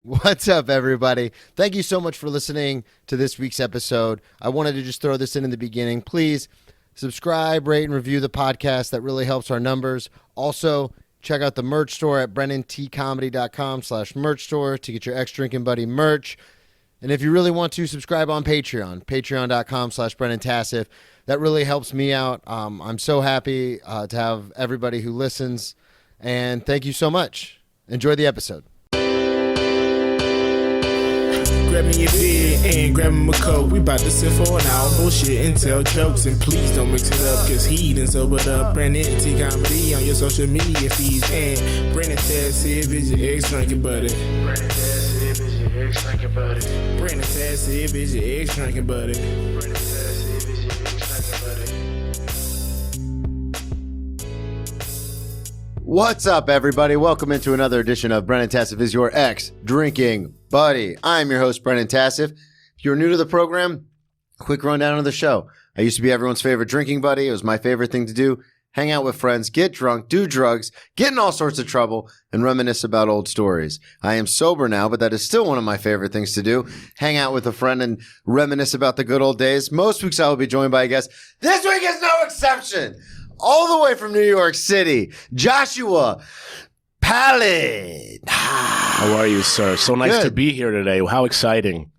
What's up, everybody? Thank you so much for listening to this week's episode. I wanted to just throw this in the beginning. Please subscribe, rate, and review the podcast. That really helps our numbers. Also, check out the merch store at brennantcomedy.com/merch store to get your Ex-Drinking Buddy merch. And if you really want to, subscribe on Patreon, patreon.com/BrennanTassif. That really helps me out. I'm so happy to have everybody who listens. And thank you so much. Enjoy the episode. Grab me a beer and grab him a coke. We bout to sit for an hour, bullshit and tell jokes. And please don't mix it up, cause he done sobered up. Brennan T Comedy on your social media feeds. And Brennan Tassif is your ex-drinking buddy. Brennan Tassif is your ex-drinking buddy. Brennan Tassif is your ex-drinking buddy. Brennan Tassif is your ex-drinking buddy. What's up, everybody? Welcome into another edition of Brennan Tassif is your ex-drinking buddy. I'm your host, Brennan Tassif. If you're new to the program, quick rundown of the show. I used to be everyone's favorite drinking buddy. It was my favorite thing to do. Hang out with friends, get drunk, do drugs, get in all sorts of trouble, and reminisce about old stories. I am sober now, but that is still one of my favorite things to do. Hang out with a friend and reminisce about the good old days. Most weeks I will be joined by a guest. This week is no exception. All the way from New York City, Joshua Pallid. How are you, sir? So nice Good. to be here today. How exciting.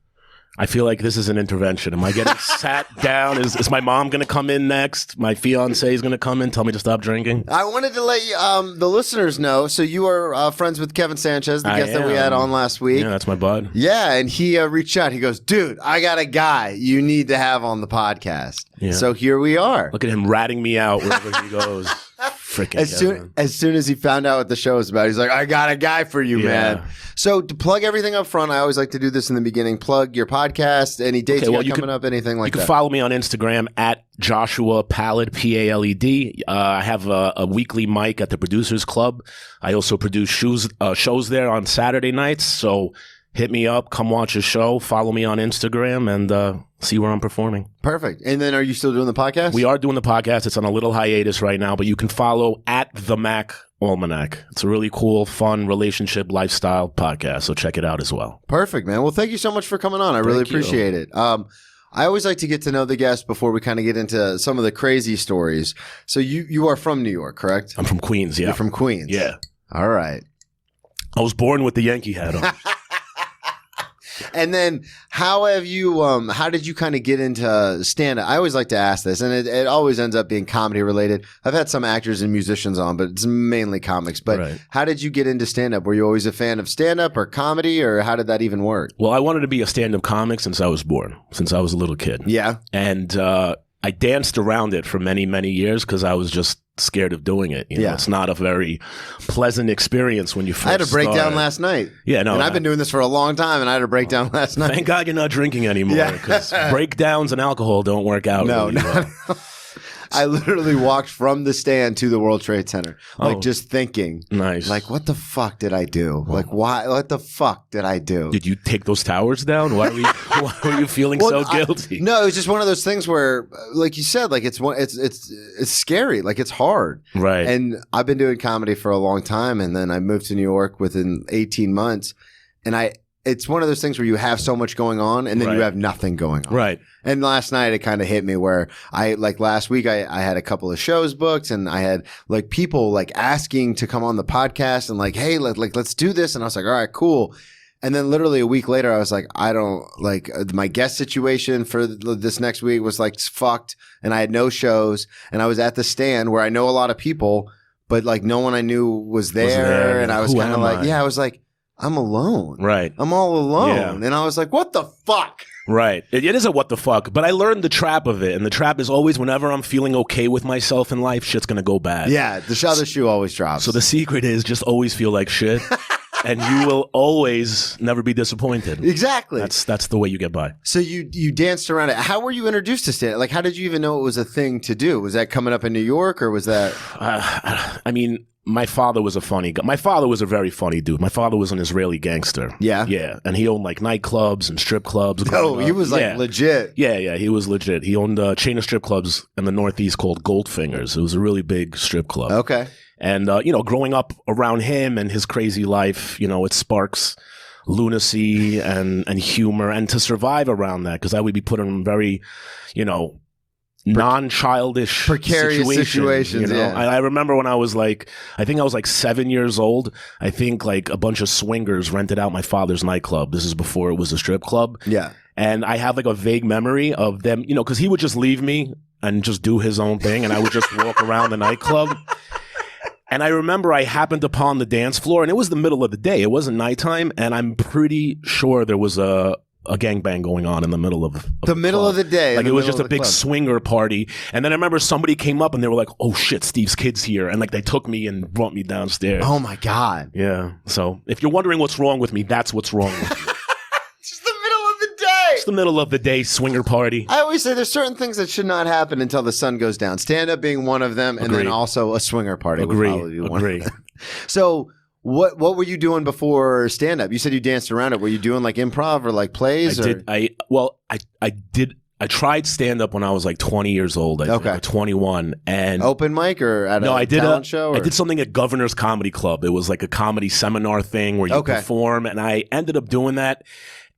I feel like this is an intervention. Am I getting sat down? Is my mom going to come in next? My fiance is going to come in, tell me to stop drinking? I wanted to let you, the listeners know. So you are friends with Kevin Sanchez, the guest that we had on last week. Yeah, that's my bud. Yeah, and he reached out. He goes, dude, I got a guy you need to have on the podcast. Yeah. So here we are. Look at him ratting me out wherever he goes. Freaking As soon as he found out what the show was about, he's like, I got a guy for you, man. So to plug everything up front, I always like to do this in the beginning. Plug your podcast, any dates you got coming up, anything like you that. can follow me on Instagram at Joshua Pallid, P-A-L-E-D. I have a weekly mic at the Producers Club. I also produce shows there on Saturday nights. So hit me up, come watch a show, follow me on Instagram, and see where I'm performing. Perfect. And then are you still doing the podcast? We are doing the podcast. It's on a little hiatus right now, but you can follow at The Mac Almanac. It's a really cool, fun relationship lifestyle podcast, so check it out as well. Perfect, man. Well, thank you so much for coming on. I really Thank you. appreciate it. I always like to get to know the guest before we kind of get into some of the crazy stories. So you are from New York, correct? I'm from Queens, yeah. You're from Queens. Yeah. All right. I was born with the Yankee hat on. And then how did you kind of get into stand-up? I always like to ask this, and it always ends up being comedy related. I've had some actors and musicians on, but it's mainly comics. But Right. How did you get into stand-up? Were you always a fan of stand-up or comedy, or how did that even work? Well, I wanted to be a stand-up comic since I was born, since I was a little kid. Yeah. And I danced around it for many, many years because I was just scared of doing it. You know, Yeah. it's not a very pleasant experience when you first I had a breakdown start. last night. Yeah, no. And I've been doing this for a long time, and I had a breakdown last night. Thank God you're not drinking anymore Yeah. because breakdowns and alcohol don't work out. No, really well. no. I literally walked from the stand to the World Trade Center, just thinking, Nice. like, what the fuck did I do? Like, why? What the fuck did I do? Did you take those towers down? Why were you feeling so guilty? No, it was just one of those things where, like you said, like it's scary, like it's hard. Right. And I've been doing comedy for a long time, and then I moved to New York within 18 months, and it's one of those things where you have so much going on, and then you Right. have nothing going on. Right. And last night it kind of hit me where last week I had a couple of shows booked, and I had like people like asking to come on the podcast and like, hey, let's do this. And I was like, all right, cool. And then literally a week later, I was like, I don't like my guest situation for this next week was like fucked. And I had no shows, and I was at the stand where I know a lot of people, but like no one I knew was there. And I was Who kind of am like, I? yeah, I was like, I'm alone. Right. I'm all alone. Yeah. And I was like, what the fuck? Right. It is a what the fuck, but I learned the trap of it. And the trap is always whenever I'm feeling okay with myself in life, shit's going to go bad. Yeah, the other shoe always drops. So the secret is just always feel like shit. And you will always never be disappointed. Exactly. That's the way you get by. So you danced around it. How were you introduced to stand-up? Like, how did you even know it was a thing to do? Was that coming up in New York, or was that? I mean, my father was a funny guy. My father was a very funny dude. My father was an Israeli gangster. Yeah? Yeah. And he owned like nightclubs and strip clubs. No, he was like Yeah. legit. Yeah, he was legit. He owned a chain of strip clubs in the Northeast called Goldfingers. It was a really big strip club. Okay. And, growing up around him and his crazy life, it sparks lunacy and humor, and to survive around that, because I would be put in very, non-childish Precarious situations, yeah. I remember when I was like, I think I was like 7 years old. I think like a bunch of swingers rented out my father's nightclub. This is before it was a strip club. Yeah. And I have like a vague memory of them, because he would just leave me and just do his own thing, and I would just walk around the nightclub. And I remember I happened upon the dance floor, and it was the middle of the day. It wasn't nighttime, and I'm pretty sure there was a gangbang going on in the middle of the middle of the day. Like it was just a big swinger party. And then I remember somebody came up and they were like, "Oh shit, Steve's kid's here." And like they took me and brought me downstairs. Oh my God. Yeah. So if you're wondering what's wrong with me, that's what's wrong with me. It's just the middle of the day. It's the middle of the day swinger party. I always say there's certain things that should not happen until the sun goes down. Stand up being one of them, and then also a swinger party would probably be one of them. So What were you doing before stand up? You said you danced around it. Were you doing like improv or like plays? I tried stand up when I was like 20 years old. I think, or 21, and open mic or at a talent show? Or? I did something at Governor's Comedy Club. It was like a comedy seminar thing where you perform, and I ended up doing that.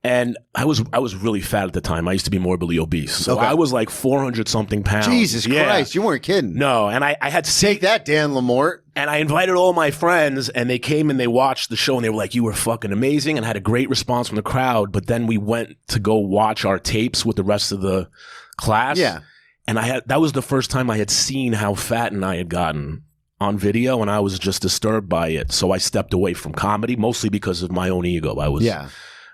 And I was really fat at the time. I used to be morbidly obese. So I was like 400 something pounds. Jesus Christ, you weren't kidding. No, and I had take that, Dan Lamort. And I invited all my friends, and they came and they watched the show, and they were like, "You were fucking amazing," and had a great response from the crowd. But then we went to go watch our tapes with the rest of the class. Yeah. And that was the first time I had seen how fat I had gotten on video, and I was just disturbed by it. So I stepped away from comedy, mostly because of my own ego. I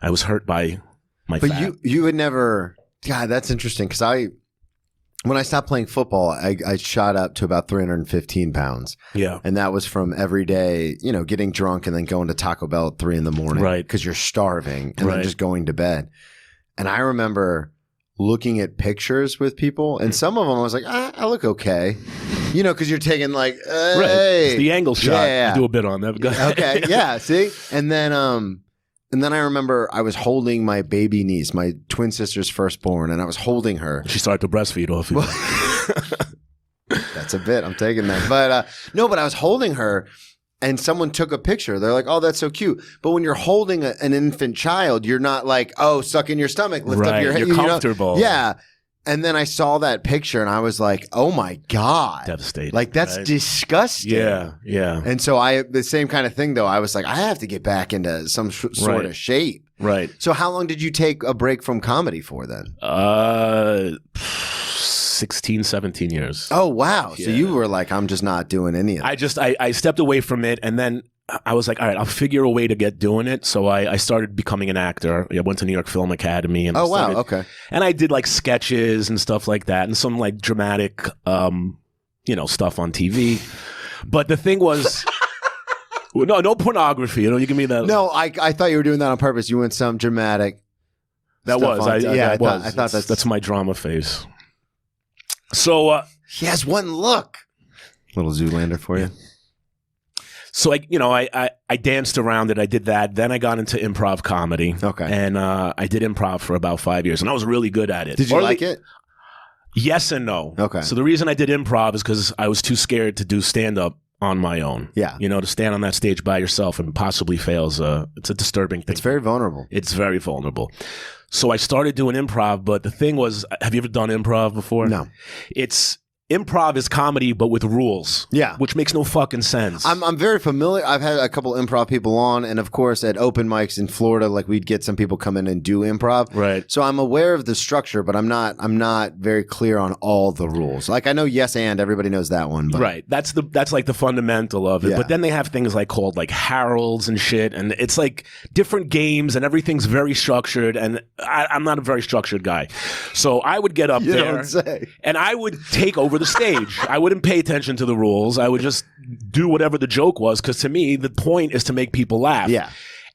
was hurt by my fat. But you would never. God, that's interesting, because when I stopped playing football, I shot up to about 315 pounds. Yeah. And that was from every day, getting drunk and then going to Taco Bell at 3 a.m. Right. Because you're starving, and then just going to bed. And I remember looking at pictures with people, and some of them I was like, I look okay. Because you're taking like, hey. Right. It's the angle shot. Yeah. You do a bit on that. Okay. Yeah. See? And then I remember I was holding my baby niece, my twin sister's firstborn, and I was holding her. She started to breastfeed off you. That's a bit. I'm taking that. But but I was holding her, and someone took a picture. They're like, "Oh, that's so cute." But when you're holding an infant child, you're not like, "Oh, suck in your stomach, lift up your head." You're comfortable. Yeah. And then I saw that picture, and I was like, "Oh my God, devastating!" Like that's disgusting. Yeah, yeah. And so the same kind of thing though. I was like, I have to get back into some sort of shape. Right. So how long did you take a break from comedy for then? 16, 17 years. Oh wow! Yeah. So you were like, I'm just not doing any of that. I stepped away from it, and then I was like, all right, I'll figure a way to get doing it. So I started becoming an actor. I went to New York Film Academy. And okay. And I did like sketches and stuff like that, and some like dramatic, stuff on TV. But the thing was, no pornography. You give me that. No, I thought you were doing that on purpose. You went some dramatic. I thought that's my drama phase. So he has one look. Little Zoolander for you. So I danced around it. I did that. Then I got into improv comedy. Okay. And I did improv for about 5 years, and I was really good at it. Did you like it? Yes and no. Okay. So the reason I did improv is because I was too scared to do stand up on my own. Yeah. To stand on that stage by yourself and possibly fail it's a disturbing thing. It's very vulnerable. It's very vulnerable. So I started doing improv, but the thing was, have you ever done improv before? No. Improv is comedy, but with rules. Yeah. Which makes no fucking sense. I'm very familiar. I've had a couple improv people on, and of course at open mics in Florida, like we'd get some people come in and do improv. Right. So I'm aware of the structure, but I'm not very clear on all the rules. Like I know yes and everybody knows that one. But. Right. That's like the fundamental of it. Yeah. But then they have things like called like Harolds and shit, and it's like different games, and everything's very structured, and I'm not a very structured guy. So I would get up You there don't say. and I would take over the stage. I wouldn't pay attention to the rules. I would just do whatever the joke was, because to me, the point is to make people laugh. Yeah.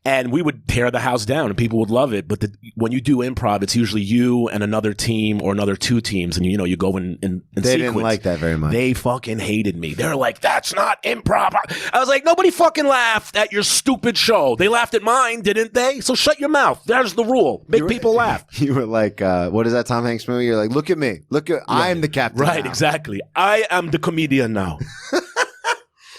And we would tear the house down, and people would love it. But when you do improv, it's usually you and another team or another two teams, and you go in They sequence. didn't like that very much. They fucking hated me. They're like, "That's not improv." I was like, nobody fucking laughed at your stupid show. They laughed at mine, didn't they? So shut your mouth. There's the rule. Make people laugh. You were like, what is that Tom Hanks movie? You're like, look at me. I'm the captain. Right, now. exactly. I am the comedian now.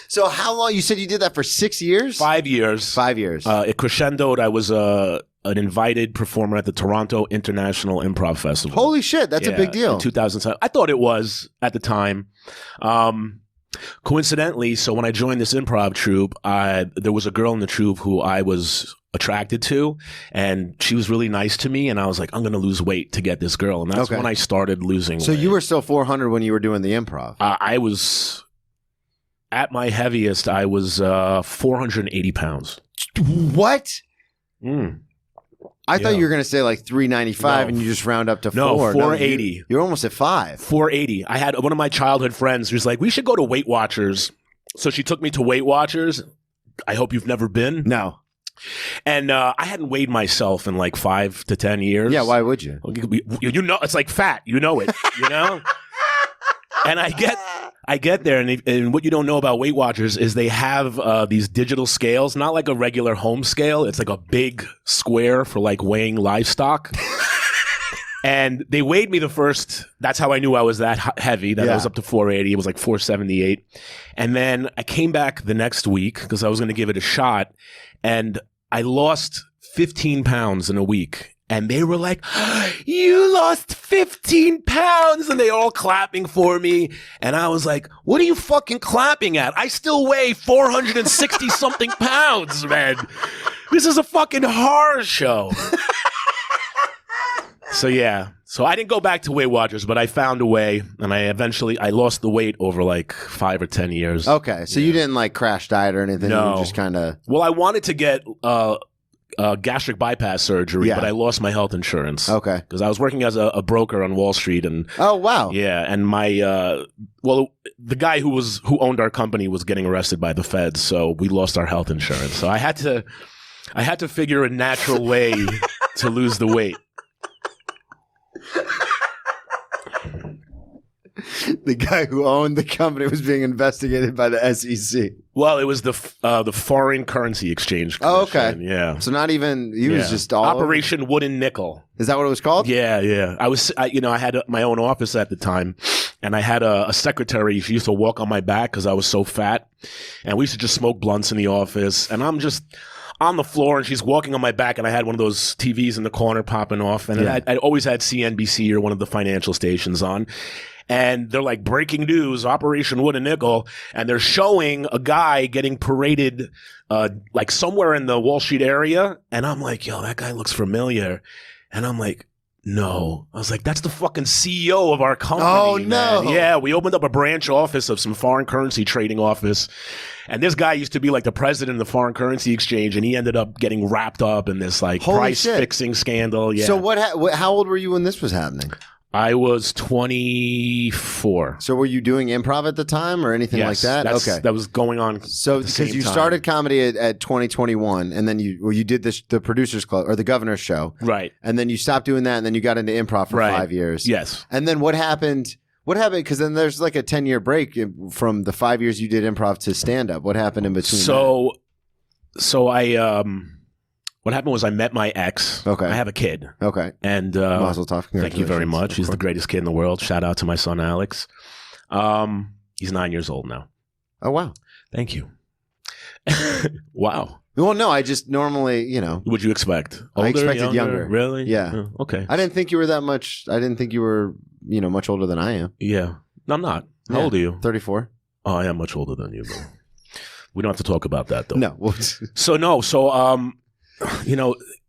So how long? You said you did that for 6 years? 5 years. 5 years. It crescendoed. I was an invited performer at the Toronto International Improv Festival. Holy shit, that's a big deal. In 2007. I thought it was at the time. Coincidentally, so when I joined this improv troupe, there was a girl in the troupe who I was attracted to, and she was really nice to me, and I was like, I'm going to lose weight to get this girl, and that's when I started losing weight. So you were still 400 when you were doing the improv? I was, at my heaviest, I was 480 pounds. What? Mm. I thought you were going to say like 395 and you just round up to 4. No, 480. You're almost at 5. 480. I had one of my childhood friends who's like, we should go to Weight Watchers. So she took me to Weight Watchers. I hope you've never been. No. And I hadn't weighed myself in like 5 to 10 years. Yeah, why would you? You know, it's like fat. You know it. You know? And I get there, and what you don't know about Weight Watchers is they have these digital scales, not like a regular home scale. It's like a big square for like weighing livestock. And they weighed me the first. That's how I knew I was that heavy, that I was up to 480. It was like 478. And then I came back the next week because I was going to give it a shot. And I lost 15 pounds in a week. And they were like, you lost 15 pounds. And they all clapping for me. And I was like, what are you fucking clapping at? I still weigh 460 something pounds, man. This is a fucking horror show. So yeah. So I didn't go back to Weight Watchers, but I found a way, and I lost the weight over like 5 or 10 years. Okay. So you didn't like crash diet or anything? No. You just kind of... Well, I wanted to get gastric bypass surgery, but I lost my health insurance. Okay. Because I was working as a broker on Wall Street, and oh wow, yeah, and my the guy who owned our company was getting arrested by the feds, so we lost our health insurance. So I had to figure a natural way to lose the weight. The guy who owned the company was being investigated by the SEC. Well, it was the Foreign Currency Exchange Commission. Oh, okay. Yeah. So not even he was just all Operation Wooden Nickel. Is that what it was called? Yeah, yeah. I had my own office at the time, and I had a secretary. She used to walk on my back because I was so fat, and we used to just smoke blunts in the office. And I'm just on the floor, and she's walking on my back, and I had one of those TVs in the corner popping off, and I always had CNBC or one of the financial stations on. And they're like, breaking news, Operation Wooden Nickel. And they're showing a guy getting paraded like somewhere in the Wall Street area. And I'm like, yo, that guy looks familiar. And I'm like, no. I was like, that's the fucking CEO of our company. Oh, no. Man. Yeah, we opened up a branch office of some foreign currency trading office. And this guy used to be like the president of the Foreign Currency Exchange. And he ended up getting wrapped up in this like price fixing scandal. Yeah. So how old were you when this was happening? I was 24. So were you doing improv at the time or anything like that? Okay. That was going on. So because you started comedy at 2021 and then you did the Producers Club or the Governor's Show. Right. And then you stopped doing that and then you got into improv for 5 years. Yes. And then what happened? Because then there's like a 10-year break from the 5 years you did improv to stand-up. What happened in between So I... What happened was I met my ex. Okay. I have a kid. Okay. And Mazel tov. Thank you very much. He's the greatest kid in the world. Shout out to my son, Alex. He's 9 years old now. Oh, wow. Thank you. Wow. Well, no, I just normally, What'd you expect? Older, I expected younger. Really? Yeah. Oh, okay. I didn't think you were that much. I didn't think you were, much older than I am. Yeah. No, I'm not. How old are you? 34. Oh, I am much older than you, though. We don't have to talk about that, though. No.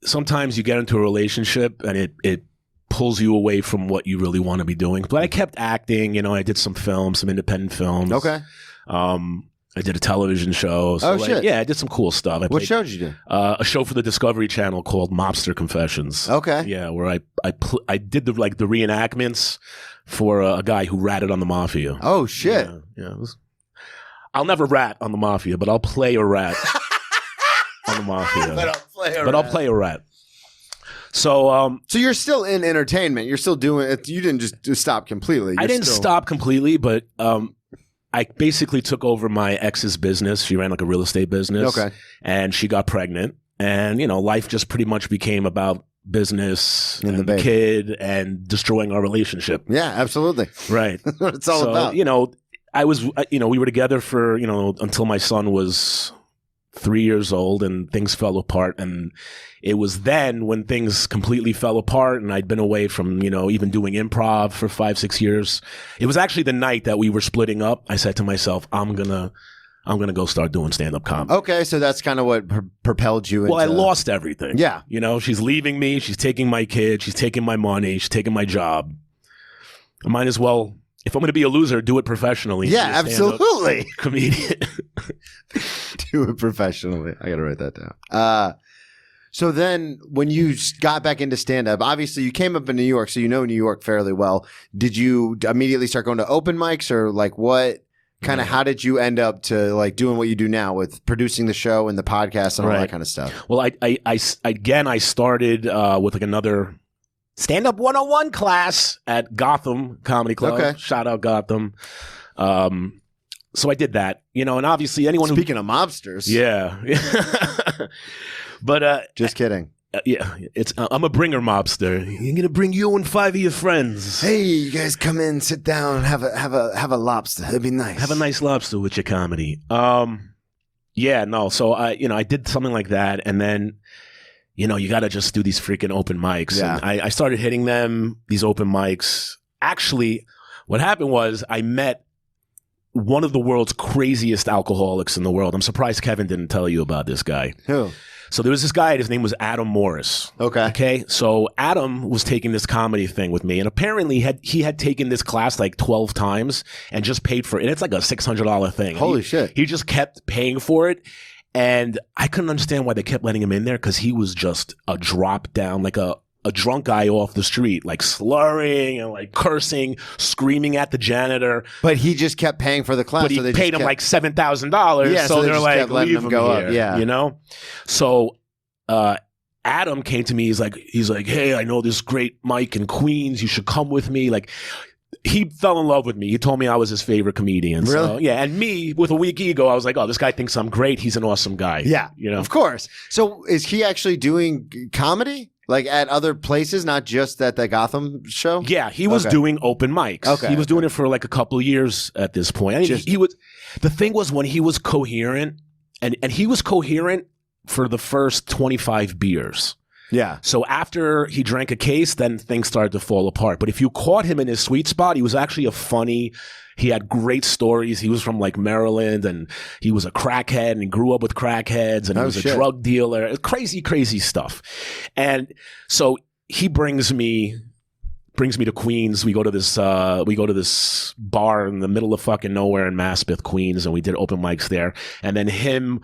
Sometimes you get into a relationship and it pulls you away from what you really want to be doing. But I kept acting, I did some films, some independent films. Okay. I did a television show. So shit. Yeah, I did some cool stuff. What show did you do? A show for the Discovery Channel called Mobster Confessions. Okay. Yeah, where I did the reenactments for a guy who ratted on the mafia. Oh, shit. Yeah. I'll never rat on the mafia, but I'll play a rat. On the mafia. But I'll play a rat. So you're still in entertainment. You're still doing it. You didn't just stop completely. I didn't stop completely, but I basically took over my ex's business. She ran like a real estate business. Okay. And she got pregnant. And, life just pretty much became about business and the kid and destroying our relationship. Yeah, absolutely. Right. That's what it's all about. we were together for, until my son was 3 years old, and things fell apart. And it was then when things completely fell apart, and I'd been away from, even doing improv for 5-6 years. It was actually the night that we were splitting up. I said to myself, I'm gonna go start doing stand-up comedy. Okay, so that's kind of what propelled you into... Well, I lost everything. Yeah. She's leaving me. She's taking my kid. She's taking my money. She's taking my job. I might as well, if I'm going to be a loser, do it professionally. Yeah, absolutely. Comedian. Do it professionally. I got to write that down. So then when you got back into stand-up, obviously you came up in New York, so you know New York fairly well. Did you immediately start going to open mics, or like what kind of, how did you end up to like doing what you do now with producing the show and the podcast and all that kind of stuff? Well, I started with like another stand-up 101 class at Gotham Comedy Club. Okay. Shout out Gotham. So I did that, and obviously anyone Speaking of mobsters. Yeah. But just kidding. Yeah, I'm a bringer mobster. I'm gonna bring you and 5 of your friends. Hey, you guys come in, sit down, have a lobster. It'd be nice. Have a nice lobster with your comedy. Yeah, no. So I did something like that, and then you got to just do these freaking open mics. Yeah. And I started hitting these open mics. Actually, what happened was I met one of the world's craziest alcoholics in the world. I'm surprised Kevin didn't tell you about this guy. Who? So there was this guy, his name was Adam Morris. Okay. So Adam was taking this comedy thing with me, and apparently he had taken this class like 12 times and just paid for it. And it's like a $600 thing. Holy shit. He just kept paying for it. And I couldn't understand why they kept letting him in there, because he was just a drop down, like a drunk guy off the street, like slurring and like cursing, screaming at the janitor. But he just kept paying for the class. But he paid him like $7,000. Yeah, so they they're just like, kept letting leave him him go here, up. Yeah. So Adam came to me. He's like, hey, I know this great mic in Queens. You should come with me. Like, he fell in love with me. He told me I was his favorite comedian. Really? So, yeah. And me, with a weak ego, I was like, oh, this guy thinks I'm great. He's an awesome guy. Yeah. Of course. So is he actually doing comedy? Like at other places, not just at the Gotham show? Yeah, he was doing open mics. Okay. He was doing it for like a couple of years at this point. I mean, he was. The thing was, when he was coherent, and he was coherent for the first 25 beers. Yeah. So after he drank a case, then things started to fall apart. But if you caught him in his sweet spot, he was actually he had great stories. He was from like Maryland, and he was a crackhead, and he grew up with crackheads, and he was a drug dealer. Crazy, crazy stuff. And so he brings me to Queens. We go to this bar in the middle of fucking nowhere in Maspeth, Queens, and we did open mics there. And then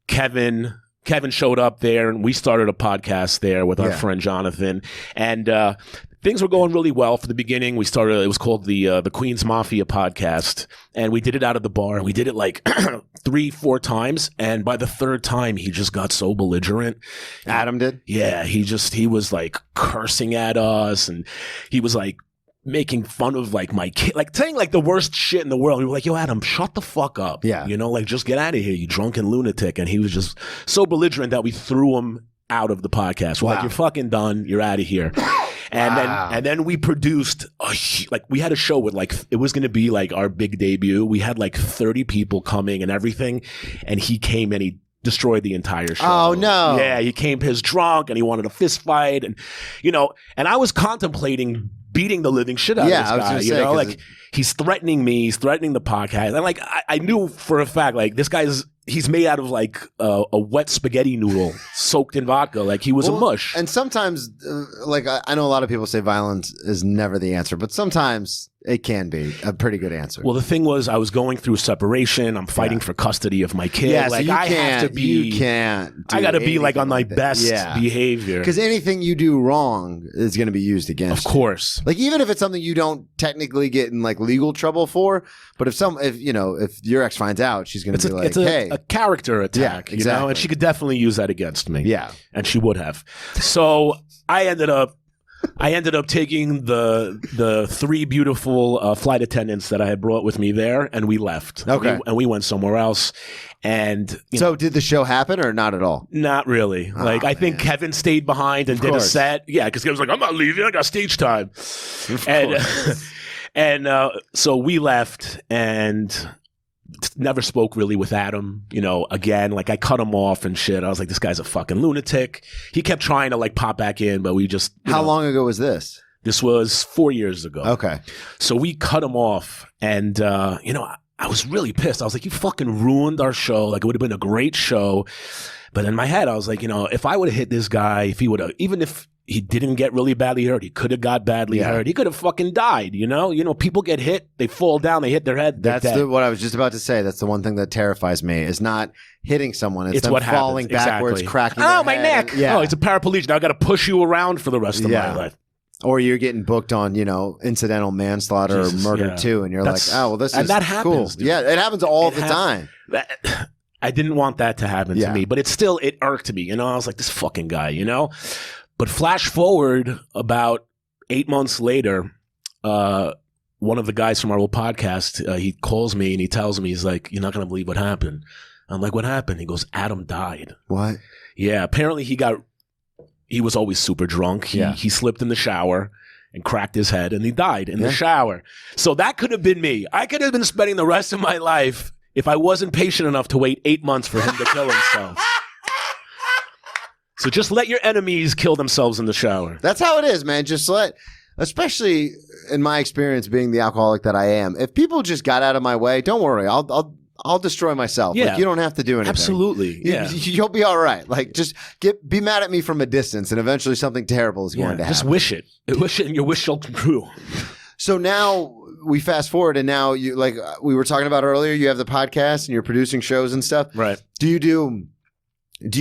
Kevin showed up there, and we started a podcast there with our friend Jonathan. And things were going really well for the beginning. It was called the Queens Mafia podcast, and we did it out of the bar. We did it like 3-4 times, and by the third time, he just got so belligerent. Adam did? Yeah, he was like cursing at us, and he was like making fun of like my kid, like saying like the worst shit in the world. We were like, yo, Adam, shut the fuck up. Yeah. Like just get out of here, you drunken lunatic. And he was just so belligerent that we threw him out of the podcast. We're like, you're fucking done. You're out of here. And then we produced we had a show with like, it was going to be like our big debut. We had like 30 people coming and everything. And he came and he destroyed the entire show. Oh no. Yeah. He came pissed drunk and he wanted a fist fight, and and I was contemplating beating the living shit out of this guy. I was gonna say, he's threatening me, he's threatening the podcast. And like I knew for a fact, like this he's made out of like a wet spaghetti noodle soaked in vodka. Like he was a mush. And sometimes, like I know a lot of people say violence is never the answer, but sometimes it can be a pretty good answer. Well, the thing was, I was going through separation. I'm fighting for custody of my kid. Yeah, like so I have to be. You can't. I got to be like on my like best behavior. Because anything you do wrong is going to be used against you. Of course. Like even if it's something you don't technically get in like legal trouble for, but if your ex finds out, she's going to be like, hey. A character attack, exactly. And she could definitely use that against me. Yeah. And she would have. So I ended up taking the 3 beautiful flight attendants that I had brought with me there, and we left. Okay. And we went somewhere else. And so did the show happen or not at all? Not really. I think Kevin stayed behind and did a set. Yeah, because he was like, I'm not leaving. I got stage time. And so we left and never spoke really with Adam, again. Like, I cut him off and shit. I was like, this guy's a fucking lunatic. He kept trying to, like, pop back in, but we just... How long ago was this? This was 4 years ago. Okay. So we cut him off, and, I was really pissed. I was like, you fucking ruined our show. Like, it would have been a great show. But in my head, I was like, if I would have hit this guy, if he would have... Even if he didn't get really badly hurt, he could have got badly hurt. He could have fucking died, people get hit, they fall down, they hit their head. That's what I was just about to say. That's the one thing that terrifies me, is not hitting someone. It's them what falling happens. backwards, Exactly. cracking Oh, their my head. neck. Yeah. Oh, it's a paraplegic. Now I got to push you around for the rest of my life. Or you're getting booked on, incidental manslaughter or murder too, and you're like, oh, well, this is that happens, cool. dude. Yeah, it happens all the time. I didn't want that to happen to me, but it irked me. I was like, this fucking guy, But flash forward about 8 months later, one of the guys from our old podcast, he calls me and he tells me, he's like, you're not going to believe what happened. I'm like, what happened? He goes, Adam died. What? Yeah, apparently he was always super drunk. He slipped in the shower and cracked his head and he died in the shower. So that could have been me. I could have been spending the rest of my life if I wasn't patient enough to wait 8 months for him to kill himself. So just let your enemies kill themselves in the shower. That's how it is, man. Just especially in my experience being the alcoholic that I am, if people just got out of my way, don't worry. I'll destroy myself. Yeah. Like, you don't have to do anything. Absolutely. Yeah. You'll be all right. Like, just be mad at me from a distance, and eventually something terrible is going to happen. Just wish it. Wish it, and your wish shall come true. So now we fast forward, and now you, like we were talking about earlier, you have the podcast and you're producing shows and stuff. Right. Do you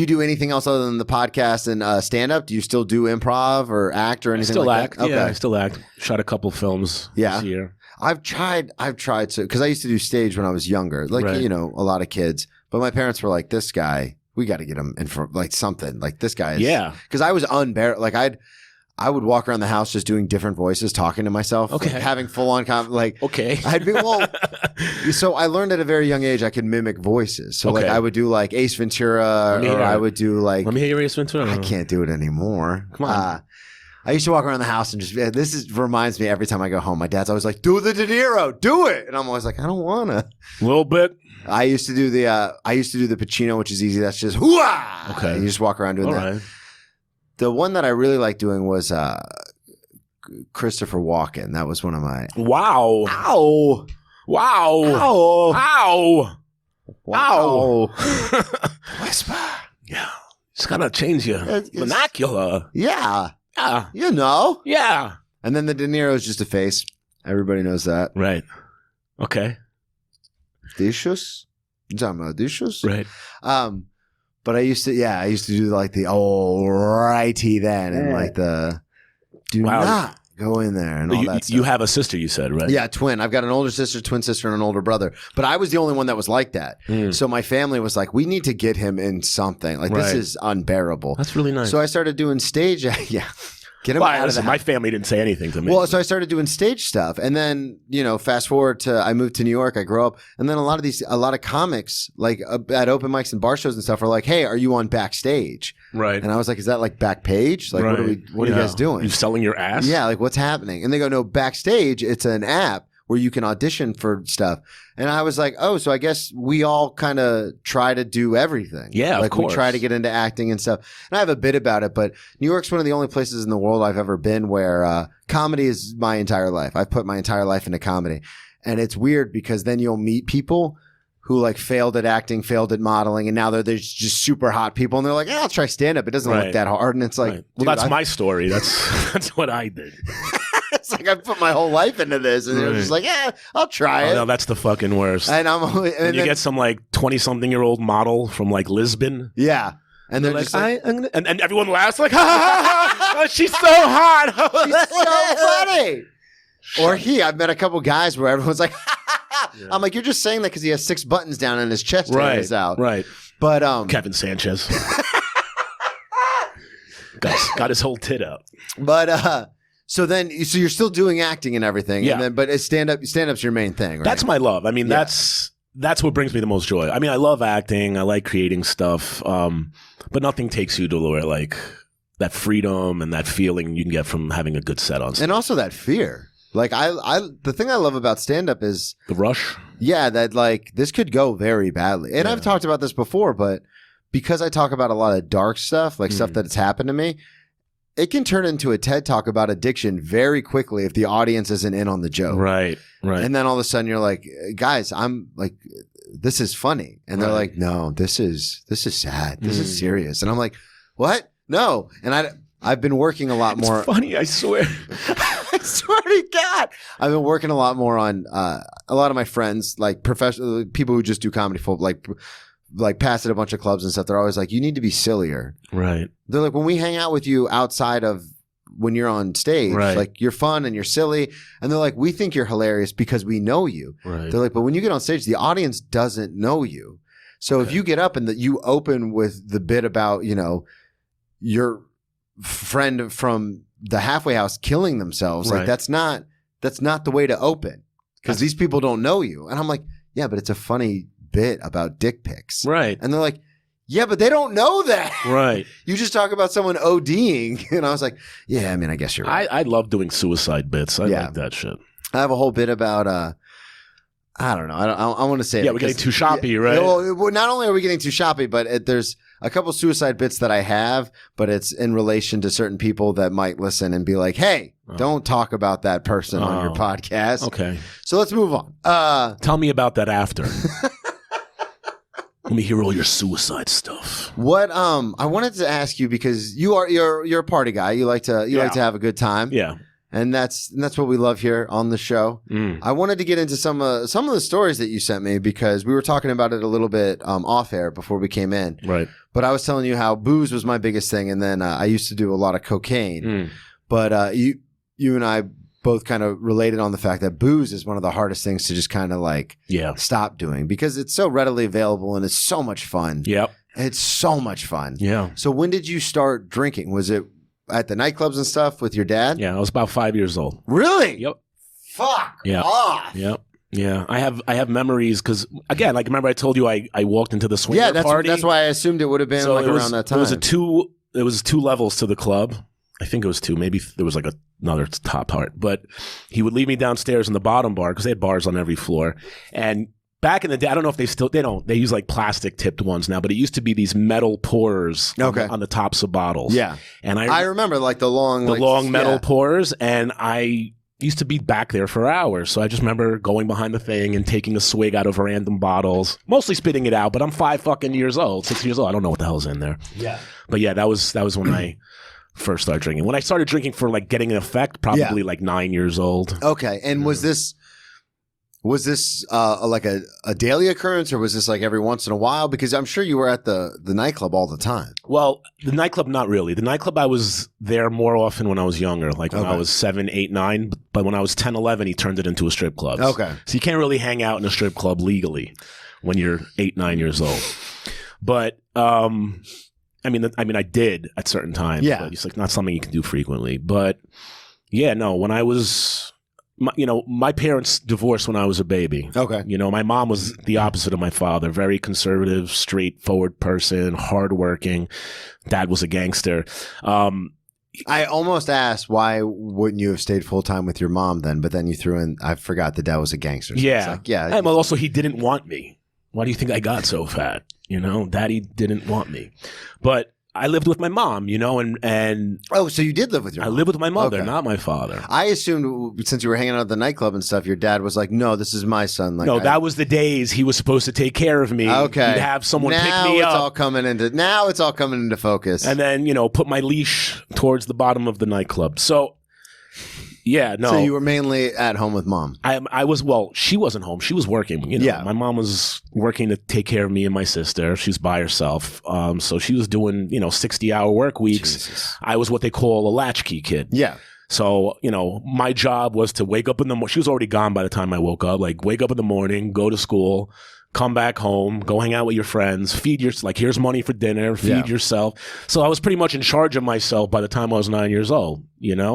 do anything else other than the podcast and stand up? Do you still do improv or act or anything like that? Yeah, I still act. Shot a couple films this year. I've tried to, because I used to do stage when I was younger, like, Right. a lot of kids, but my parents were like, this guy, we got to get him in for like something, like this guy is, because I was unbearable. Like I would walk around the house just doing different voices, talking to myself, Okay. like, having full on Okay. I'd be, so I learned at a very young age I could mimic voices. So like Okay. I would do like Ace Ventura, or I would do like, Let me hear your Ace Ventura. I can't do it anymore. Come on. I used to walk around the house and just, reminds me every time I go home. My dad's always like, do the De Niro, do it. And I'm always like, I don't want to. A little bit. I used to do the Pacino, which is easy. That's just, hoo-ah! Okay. And you just walk around doing All that. right. The one that I really liked doing was Christopher Walken. That was one of my. Wow. Ow! Wow. Ow! Ow. Wow! Whisper. Yeah. Just gotta change your It's- vernacular. Yeah. Yeah. Yeah. Yeah. And then the De Niro is just a face. Everybody knows that. Right. Okay. Dishes? You talking about dishes? Right. But I used to do like the righty then, and like the do not go in there and all that stuff. You have a sister, you said, right? Yeah, twin. I've got an older sister, twin sister, and an older brother. But I was the only one that was like that. So my family was like, we need to get him in something. Like, this Right. is unbearable. That's really nice. So I started doing stage. Yeah. Get him Well, out of the listen, my family didn't say anything to me. Well, so I started doing stage stuff, and then fast forward to I moved to New York. I grew up, and then a lot of comics like at open mics and bar shows and stuff are like, "Hey, are you on backstage?" right. And I was like, "Is that like back page? Like, what are you guys doing?" You selling your ass? Yeah, like what's happening? And they go, "No, backstage. It's an app where you can audition for stuff." And I was like, "Oh, so I guess we all kind of try to do everything." Yeah, like of course. we try to get into acting and stuff. And I have a bit about it, but New York's one of the only places in the world I've ever been where comedy is my entire life. I've put my entire life into comedy, and it's weird because then you'll meet people who like failed at acting, failed at modeling, and now they're just super hot people, and they're like, "Yeah, I'll try stand up. It doesn't look that hard." And it's like, Right. Well, dude, that's my story. That's what I did. It's like I put my whole life into this, and they're just like, "Yeah, I'll try it." No, that's the fucking worst. And I'm only, And you get some like 20-something-year-old model from like Lisbon. yeah, and they're Like, just like, and everyone laughs like, ha, ha, ha, ha, she's so hot. "She's so funny." I've met a couple guys where everyone's like, I'm like, "You're just saying that because he has 6 buttons down and his chest hair Right, is out." right. But Kevin Sanchez. got his whole tit out. but so you're still doing acting and everything, Yeah. And then, but it's stand-up's your main thing, right? That's my love. I mean, Yeah. that's what brings me the most joy. I mean, I love acting. I like creating stuff. But nothing takes you to where like that freedom and that feeling you can get from having a good set on stage. and also that fear. Like the thing I love about stand up is The rush. yeah, that like this could go very badly. And I've talked about this before, but because I talk about a lot of dark stuff, like stuff that's happened to me, it can turn into a TED talk about addiction very quickly if the audience isn't in on the joke. Right. And then all of a sudden you're like, guys, I'm like, this is funny. And they're like, no, this is sad. This is serious. And I'm like, what? No. And I've been working a lot more. It's funny, I swear. I swear to God. I've been working a lot more on a lot of my friends, like professional people who just do comedy full, like pass at a bunch of clubs and stuff. They're always like, you need to be sillier. Right. They're like, when we hang out with you outside of when you're on stage, like you're fun and you're silly. And they're like, we think you're hilarious because we know you. Right. They're like, but when you get on stage, the audience doesn't know you. So if you get up and you open with the bit about, you know, your friend from the halfway house killing themselves, like that's not the way to open because these people don't know you. And I'm like, yeah, but it's a funny bit about dick pics. Right. And they're like, yeah, but they don't know that. Right. You just talk about someone ODing. And I was like, yeah, I mean, I guess you're right. I love doing suicide bits. I like that shit. I have a whole bit about, I don't know. I want to say we're getting too shoppy, right? Well, not only are we getting too shoppy, but there's a couple suicide bits that I have, but it's in relation to certain people that might listen and be like, hey, don't talk about that person on your podcast. Okay. So let's move on. Tell me about that after. Let me hear all your suicide stuff. What I wanted to ask you because you're a party guy. You like to have a good time. Yeah. And that's what we love here on the show. I wanted to get into some of the stories that you sent me because we were talking about it a little bit off air before we came in. Right. But I was telling you how booze was my biggest thing, and then I used to do a lot of cocaine. But you and I both kind of related on the fact that booze is one of the hardest things to just kind of like stop doing because it's so readily available and it's so much fun. Yep. It's so much fun. Yeah. So when did you start drinking? Was it at the nightclubs and stuff with your dad? Yeah, I was about 5 years old. Really? Yep. Fuck Yeah. off. Yep. Yeah, I have memories because again, like remember I told you I walked into the swinger party. That's why I assumed it would have been around that time. It was two levels to the club. I think it was two. Maybe there was like another top part. But he would leave me downstairs in the bottom bar because they had bars on every floor. And back in the day, I don't know if they use like plastic tipped ones now, but it used to be these metal pourers on the tops of bottles. Yeah. And I remember like the long metal pourers, and I used to be back there for hours. So I just remember going behind the thing and taking a swig out of random bottles, mostly spitting it out, but I'm 6 years old. I don't know what the hell's in there. Yeah. But yeah, that was when I first started drinking. When I started drinking for like getting an effect, probably like 9 years old. Okay. And was this like a daily occurrence, or was this like every once in a while? Because I'm sure you were at the nightclub all the time. Well, the nightclub, not really. The nightclub, I was there more often when I was younger, like when I was 7, 8, 9. But when I was 10, 11, he turned it into a strip club. Okay. So you can't really hang out in a strip club legally when you're 8, 9 years old. But I mean, I did at certain times. Yeah. But it's like not something you can do frequently. But yeah, no, when I was, my parents divorced when I was a baby. Okay. My mom was the opposite of my father, very conservative, straightforward person, hardworking. Dad was a gangster. I almost asked why wouldn't you have stayed full time with your mom then, but then you threw in, I forgot that Dad was a gangster. So yeah. It's like, And also he didn't want me. Why do you think I got so fat? Daddy didn't want me. But I lived with my mom, and oh, so you did live with your mom? I lived with my mother, Okay. not my father. I assumed since you were hanging out at the nightclub and stuff, your dad was like, no, this is my son. Like, No, that was the days he was supposed to take care of me. Okay. He'd have someone now pick me it's up. all coming into focus. And then, put my leash towards the bottom of the nightclub. So, yeah, no. So you were mainly at home with mom. She wasn't home. She was working. Yeah. My mom was working to take care of me and my sister. She's by herself. So she was doing, 60-hour work weeks. Jesus. I was what they call a latchkey kid. Yeah. So, my job was to wake up in the morning. She was already gone by the time I woke up. Like, wake up in the morning, go to school, come back home, go hang out with your friends, here's money for dinner, feed yourself. So I was pretty much in charge of myself by the time I was 9 years old,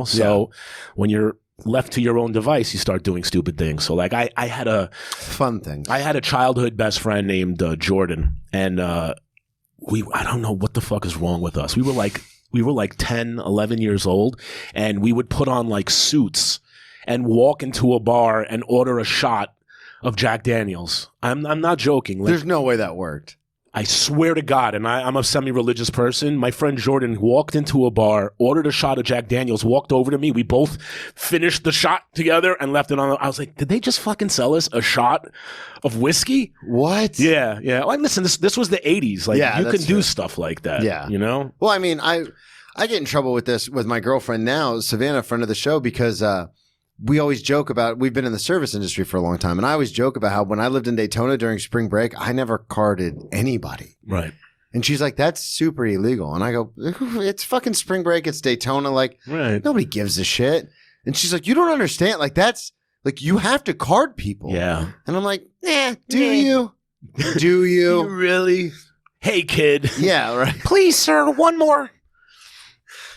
So when you're left to your own device, you start doing stupid things. So like I had a fun thing. I had a childhood best friend named Jordan, and I don't know what the fuck is wrong with us. We were like 10, 11 years old, and we would put on like suits and walk into a bar and order a shot of Jack Daniels. I'm not joking. Like, There's no way that worked. I swear to God, and I'm a semi-religious person. My friend Jordan walked into a bar, ordered a shot of Jack Daniels, walked over to me. We both finished the shot together and left it on. I was like, did they just fucking sell us a shot of whiskey? What? Yeah. Like, listen, this was the 80s. Like, Yeah, you that's can do true. stuff like that. Yeah. You know? Well, I mean, I get in trouble with this with my girlfriend now, Savannah, friend of the show, because we always joke about, we've been in the service industry for a long time, and I always joke about how when I lived in Daytona during spring break, I never carded anybody. Right. And she's like, that's super illegal. And I go, it's fucking spring break. It's Daytona. Like, Right. nobody gives a shit. And she's like, you don't understand. Like, that's like, you have to card people. Yeah. And I'm like, do you? Do you? really? Hey, kid. Yeah, right. Please, sir, one more.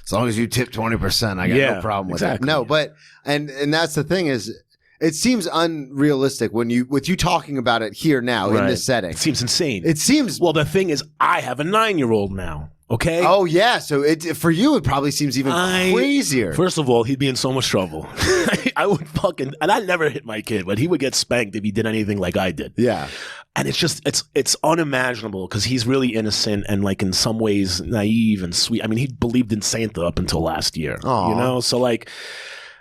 As long as you tip 20%, I got Yeah, no problem with exactly. that. No, but and that's the thing is, it seems unrealistic when you talking about it here now in Right. this setting. It seems insane. It seems. Well, the thing is, I have a 9-year-old now. Okay. Oh yeah, so it for you it probably seems even crazier. First of all, he'd be in so much trouble. I would fucking, and I never hit my kid, but he would get spanked if he did anything like I did. Yeah, And it's just, it's unimaginable because he's really innocent and like in some ways naive and sweet. I mean, he believed in Santa up until last year, Aw. you know? So like,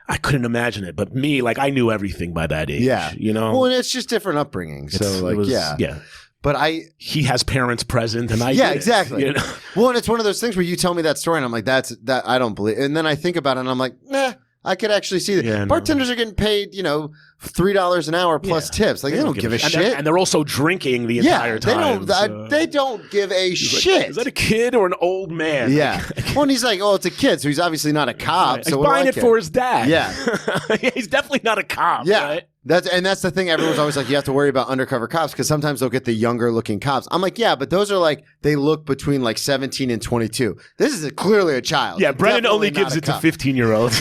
I couldn't imagine it. But me, like I knew everything by that age, Yeah. you know? well, and it's just different upbringing. So It's- like, it was- yeah. But He has parents present and I yeah, didn't, exactly. you know? Well, and it's one of those things where you tell me that story and I'm like, that I don't believe. And then I think about it and I'm like, nah, I could actually see that. Yeah, no. Bartenders are getting paid, $3 an hour plus Yeah. tips. Like they don't give a shit. And they're also drinking the Yeah, entire time. they don't give a He's like, shit. is that a kid or an old man? Yeah. Well, and he's like, oh, it's a kid, so he's obviously not a cop. He's So what do buying I it care? for his dad. Yeah. He's definitely not a cop. Yeah. Right? That's the thing. Everyone's always like, you have to worry about undercover cops because sometimes they'll get the younger looking cops. I'm like, yeah, but those are like, they look between like 17 and 22. This is clearly a child. Yeah, Brennan Definitely only not gives a it to cop. 15-year-olds.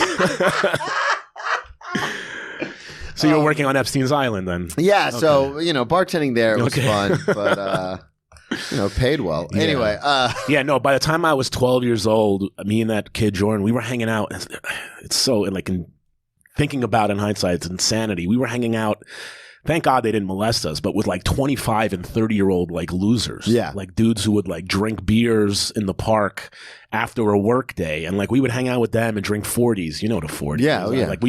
So you're working on Epstein's Island then? Yeah, so bartending there was Okay. fun, but paid well. Yeah. Anyway, Yeah, no, by the time I was 12 years old, me and that kid Jordan, we were hanging out. It's so, like, in thinking about it in hindsight, it's insanity. We were hanging out. Thank God they didn't molest us, but with like 25 and 30-year-old like losers. Yeah. Like dudes who would like drink beers in the park after a work day. And like we would hang out with them and drink 40s. You know what a 40 Yeah, is. oh, yeah. Like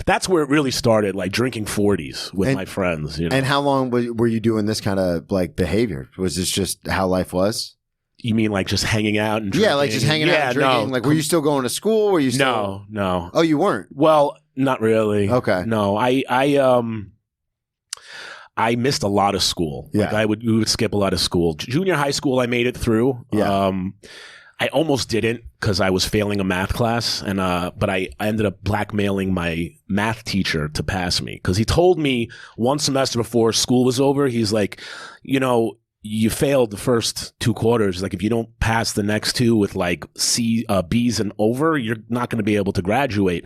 that's where it really started, like drinking 40s with my friends. You know? and how long were you doing this kind of like behavior? Was this just how life was? You mean like just hanging out and drinking? Yeah, like just hanging out and drinking. No. Like, were you still going to school? Were you still? No. Oh, you weren't? Well, not really. Okay. No, I missed a lot of school. Yeah. Like we would skip a lot of school. Junior high school, I made it through. Yeah. I almost didn't because I was failing a math class, and but I ended up blackmailing my math teacher to pass me because he told me one semester before school was over, he's like, you failed the first 2 quarters. Like if you don't pass the next 2 with like B's and over, you're not going to be able to graduate.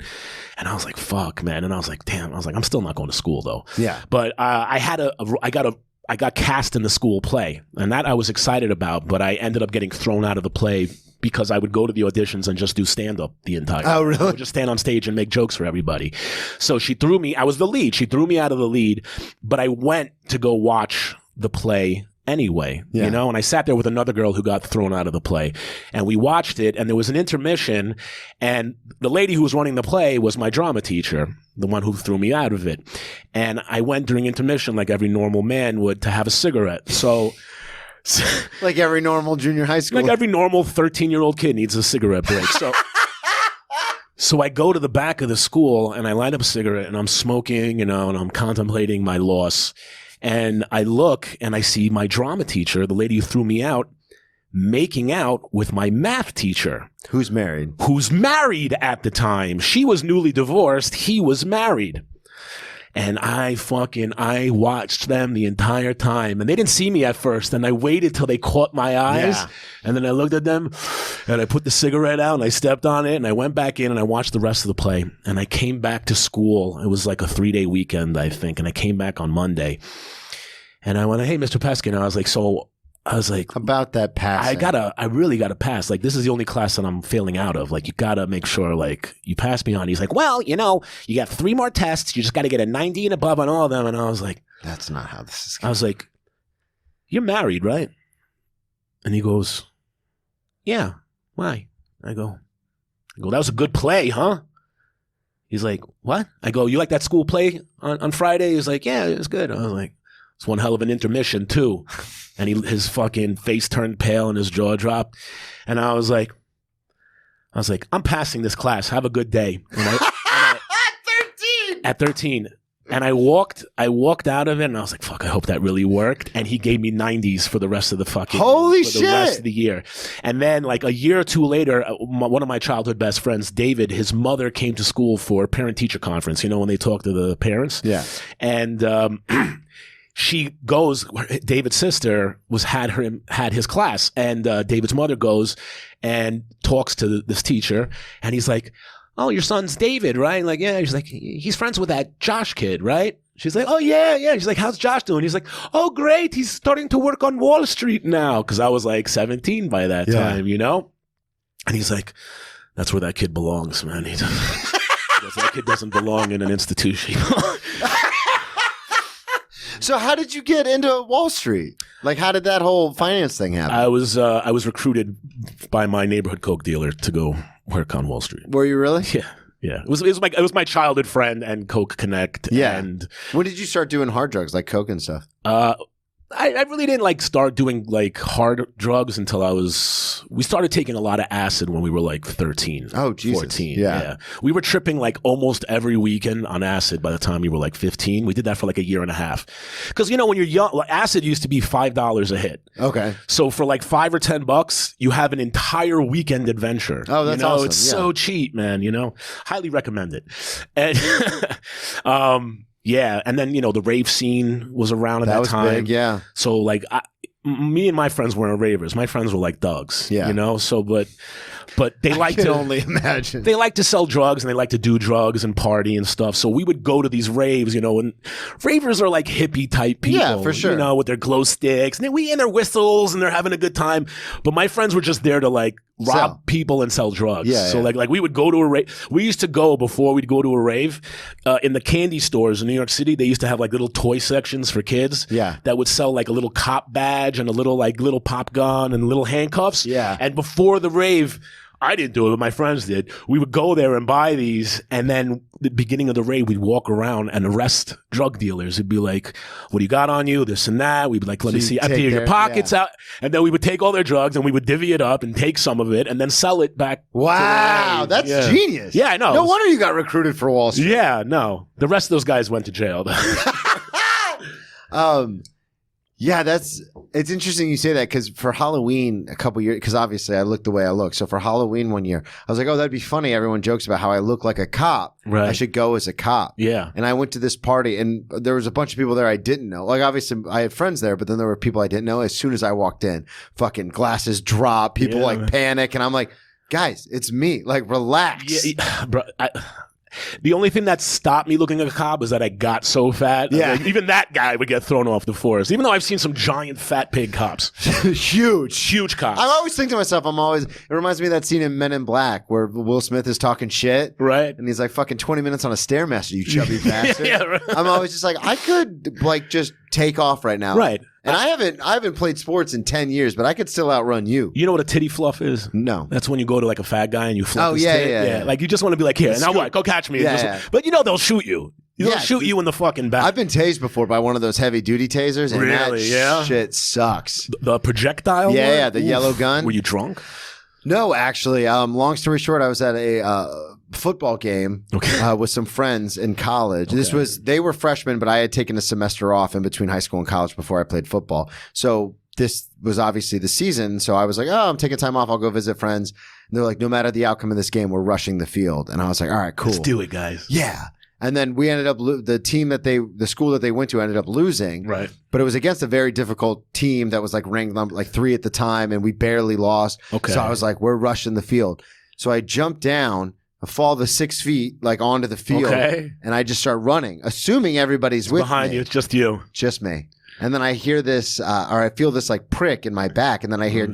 And I was like, fuck, man. And I was like, damn. I was like, I'm still not going to school though. Yeah. But I got cast in the school play, and that I was excited about. But I ended up getting thrown out of the play because I would go to the auditions and just do stand up the entire time. Oh, really? I would just stand on stage and make jokes for everybody. So she threw me. I was the lead. She threw me out of the lead, but I went to go watch the play anyway, Yeah. and I sat there with another girl who got thrown out of the play, and we watched it, and there was an intermission, and the lady who was running the play was my drama teacher, the one who threw me out of it. And I went during intermission like every normal man would to have a cigarette. So Like every normal junior high school. like every normal 13-year-old kid needs a cigarette break. So I go to the back of the school and I light up a cigarette and I'm smoking, and I'm contemplating my loss. And I look and I see my drama teacher, the lady who threw me out, making out with my math teacher, Who's married? who's married at the time. She was newly divorced. He was married. And I watched them the entire time. And they didn't see me at first. And I waited till they caught my eyes. Yeah. And then I looked at them and I put the cigarette out and I stepped on it and I went back in and I watched the rest of the play. And I came back to school. It was like a 3-day weekend, I think. And I came back on Monday. And I went, hey, Mr. Peskin. And I was like, so I was like, About that passing. I really gotta pass. Like, this is the only class that I'm failing out of. Like, you gotta make sure, like, you pass me on. He's like, well, you got 3 more tests. You just gotta get a 90 and above on all of them. And I was like, That's not how this is I was like, you're married, right? And he goes, yeah. Why? I go, that was a good play, huh? He's like, what? I go, you like that school play on Friday? He's like, yeah, it was good. I was like, it's one hell of an intermission, too. And his fucking face turned pale and his jaw dropped. And I was like, I'm passing this class. Have a good day. At 13. And I walked out of it, and I was like, "Fuck! I hope that really worked." And he gave me 90s for the rest of the fucking Holy for shit! the rest of the year. And then, like a year or two later, one of my childhood best friends, David, his mother came to school for a parent-teacher conference. You know, when they talk to the parents. Yeah. And she goes. David's sister had his class, and David's mother goes and talks to this teacher, and he's like, oh, your son's David, right? Like, yeah. She's like, he's friends with that Josh kid, right? She's like, oh, yeah. She's like, how's Josh doing? He's like, oh, great. He's starting to work on Wall Street now. Because I was like 17 by that time, you know? And he's like, that's where that kid belongs, man. He goes, that kid doesn't belong in an institution. So how did you get into Wall Street? Like, how did that whole finance thing happen? I was recruited by my neighborhood Coke dealer to go work on Wall Street. Were you really? Yeah. It was my childhood friend and Coke Connect. Yeah. And when did you start doing hard drugs like coke and stuff? I really didn't like start doing like hard drugs until we started taking a lot of acid when we were like 13. Oh, Jesus. 14. Yeah. We were tripping like almost every weekend on acid by the time we were like 15. We did that for like a year and a half. Because, when you're young, like, acid used to be $5 a hit. Okay. So for like $5 or $10, you have an entire weekend adventure. Oh, that's awesome. It's so cheap, man, Highly recommend it. And yeah, and then the rave scene was around at that was time. Big, yeah. So like, me and my friends weren't ravers. My friends were like thugs. Yeah. So but they like to only imagine. They like to sell drugs and they like to do drugs and party and stuff. So we would go to these raves, and ravers are like hippie type people. Yeah, for sure. With their glow sticks and their whistles and they're having a good time. But my friends were just there to like rob people and sell drugs. Yeah, so yeah. like we would go to a rave. We used to go before we'd go to a rave in the candy stores in New York City. They used to have like little toy sections for kids. Yeah. That would sell like a little cop badge and a little pop gun and little handcuffs. Yeah. And before the rave, I didn't do it, but my friends did. We would go there and buy these, and then the beginning of the rave, we'd walk around and arrest drug dealers. It'd be like, what do you got on you? This and that. We'd be like, let me see. Empty your pockets out. And then we would take all their drugs and we would divvy it up and take some of it and then sell it back. Wow, that's genius. Yeah, I know. No wonder you got recruited for Wall Street. Yeah, no. The rest of those guys went to jail. Yeah, it's interesting you say that because for Halloween a couple years, because obviously I look the way I look. So for Halloween one year, I was like, oh, that'd be funny. Everyone jokes about how I look like a cop. Right. I should go as a cop. Yeah. And I went to this party and there was a bunch of people there I didn't know. Like obviously I had friends there, but then there were people I didn't know. As soon as I walked in, fucking glasses drop, people like panic. And I'm like, guys, it's me. Like, relax. Yeah, bro. The only thing that stopped me looking like a cop is that I got so fat. Yeah. Like, even that guy would get thrown off the force. Even though I've seen some giant fat pig cops. Huge cops. I always think to myself, it reminds me of that scene in Men in Black where Will Smith is talking shit. Right. And he's like, fucking 20 minutes on a Stairmaster, you chubby bastard. Yeah, right. I'm always just like, I could like just take off right now. Right. And I haven't played sports in 10 years, but I could still outrun you. You know what a titty fluff is? No. That's when you go to like a fat guy and you fluff his tit. Yeah. Like you just want to be like, here, now what? Go catch me. Yeah. But they'll shoot you. They'll shoot you in the fucking back. I've been tased before by one of those heavy duty tasers, and Really? that Yeah? shit sucks. The projectile Yeah, one? yeah, the yellow gun. Were you drunk? No, actually. Long story short, I was at a football game with some friends in college. They were freshmen, but I had taken a semester off in between high school and college before I played football. So this was obviously the season. So I was like, oh, I'm taking time off. I'll go visit friends. And they're like, no matter the outcome of this game, we're rushing the field. And I was like, all right, cool. Let's do it, guys. Yeah. And then we ended up, the school that they went to ended up losing. Right. But it was against a very difficult team that was like ranked number like 3 at the time, and we barely lost. Okay. So I was like, we're rushing the field. So I jumped down, I fall the 6 feet like onto the field, and I just start running, assuming everybody's with Behind me. you, it's just you. Just me. and then I hear this, or I feel this like prick in my back, and then I hear,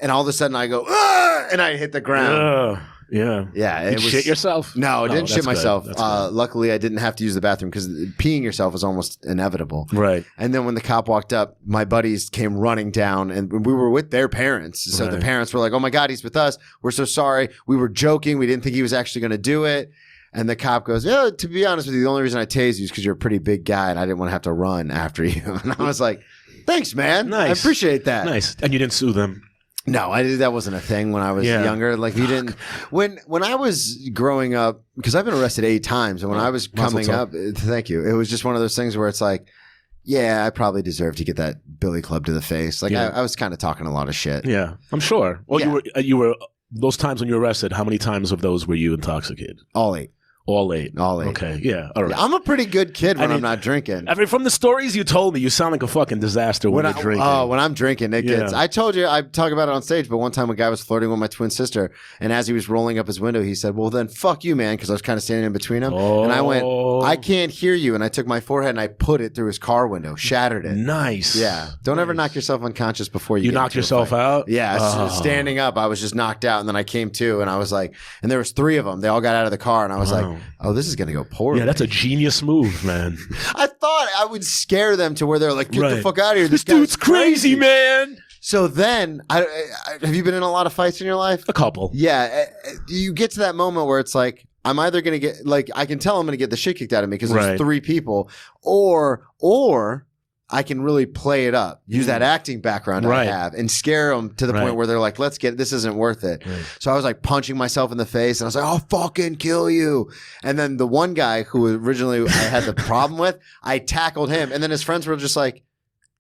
and all of a sudden I go, "Ah!" and I hit the ground. Yeah. Yeah, You shit yourself? No, I didn't shit that's good. myself. That's good. Luckily, I didn't have to use the bathroom because peeing yourself is almost inevitable. Right. And then when the cop walked up, my buddies came running down, and we were with their parents. So the Right. parents were like, "Oh my God, he's with us. We're so sorry. We were joking. We didn't think he was actually going to do it." And the cop goes, "Yeah, to be honest with you, the only reason I tased you is because you're a pretty big guy, and I didn't want to have to run after you." And I was like, "Thanks, man. I Nice. appreciate that." Nice. And you didn't sue them? No, that wasn't a thing when I was Yeah. younger. Like you didn't when I was growing up, because I've been arrested 8 times, and when I was Mazel coming tov. up, thank you. It was just one of those things where it's like, yeah, I probably deserve to get that billy club to the face. Like Yeah. I was kind of talking a lot of shit. Yeah, I'm sure. Well, Yeah. you were those times when you were arrested. How many times of those were you intoxicated? All 8. All 8. All 8. Okay. Yeah. All right. I'm a pretty good kid when I mean- I'm not drinking. I mean, from the stories you told me, you sound like a fucking disaster when you're drinking. when I'm drinking, it gets. Yeah. I told you, I talk about it on stage, but one time a guy was flirting with my twin sister, and as he was rolling up his window, he said, "Well, then fuck you, man," because I was kind of standing in between him, and I went, Oh. "I can't hear you," and I took my forehead and I put it through his car window, shattered it. Nice. Yeah, don't ever knock yourself unconscious before you. You get knocked into a yourself fight. out? Yeah, Oh. standing up, I was just knocked out, and then I came to, and I was like, and there was 3 of them. They all got out of the car, and I was Wow. like, "Oh, this is gonna go poorly." Yeah, that's a genius move, man. I thought I would scare them to where they're like, "Get the Right. fuck out of here! This guy's dude's crazy, man. So then, have you been in a lot of fights in your life? A couple. Yeah, you get to that moment where it's like, I'm either going to get, like, I can tell I'm going to get the shit kicked out of me because there's Right. 3 people, or I can really play it up, use that acting background I Right. have, and scare them to the Right. point where they're like, this isn't worth it. Right. So I was like punching myself in the face, and I was like, "I'll fucking kill you." And then the one guy who originally I had the problem with, I tackled him, and then his friends were just like,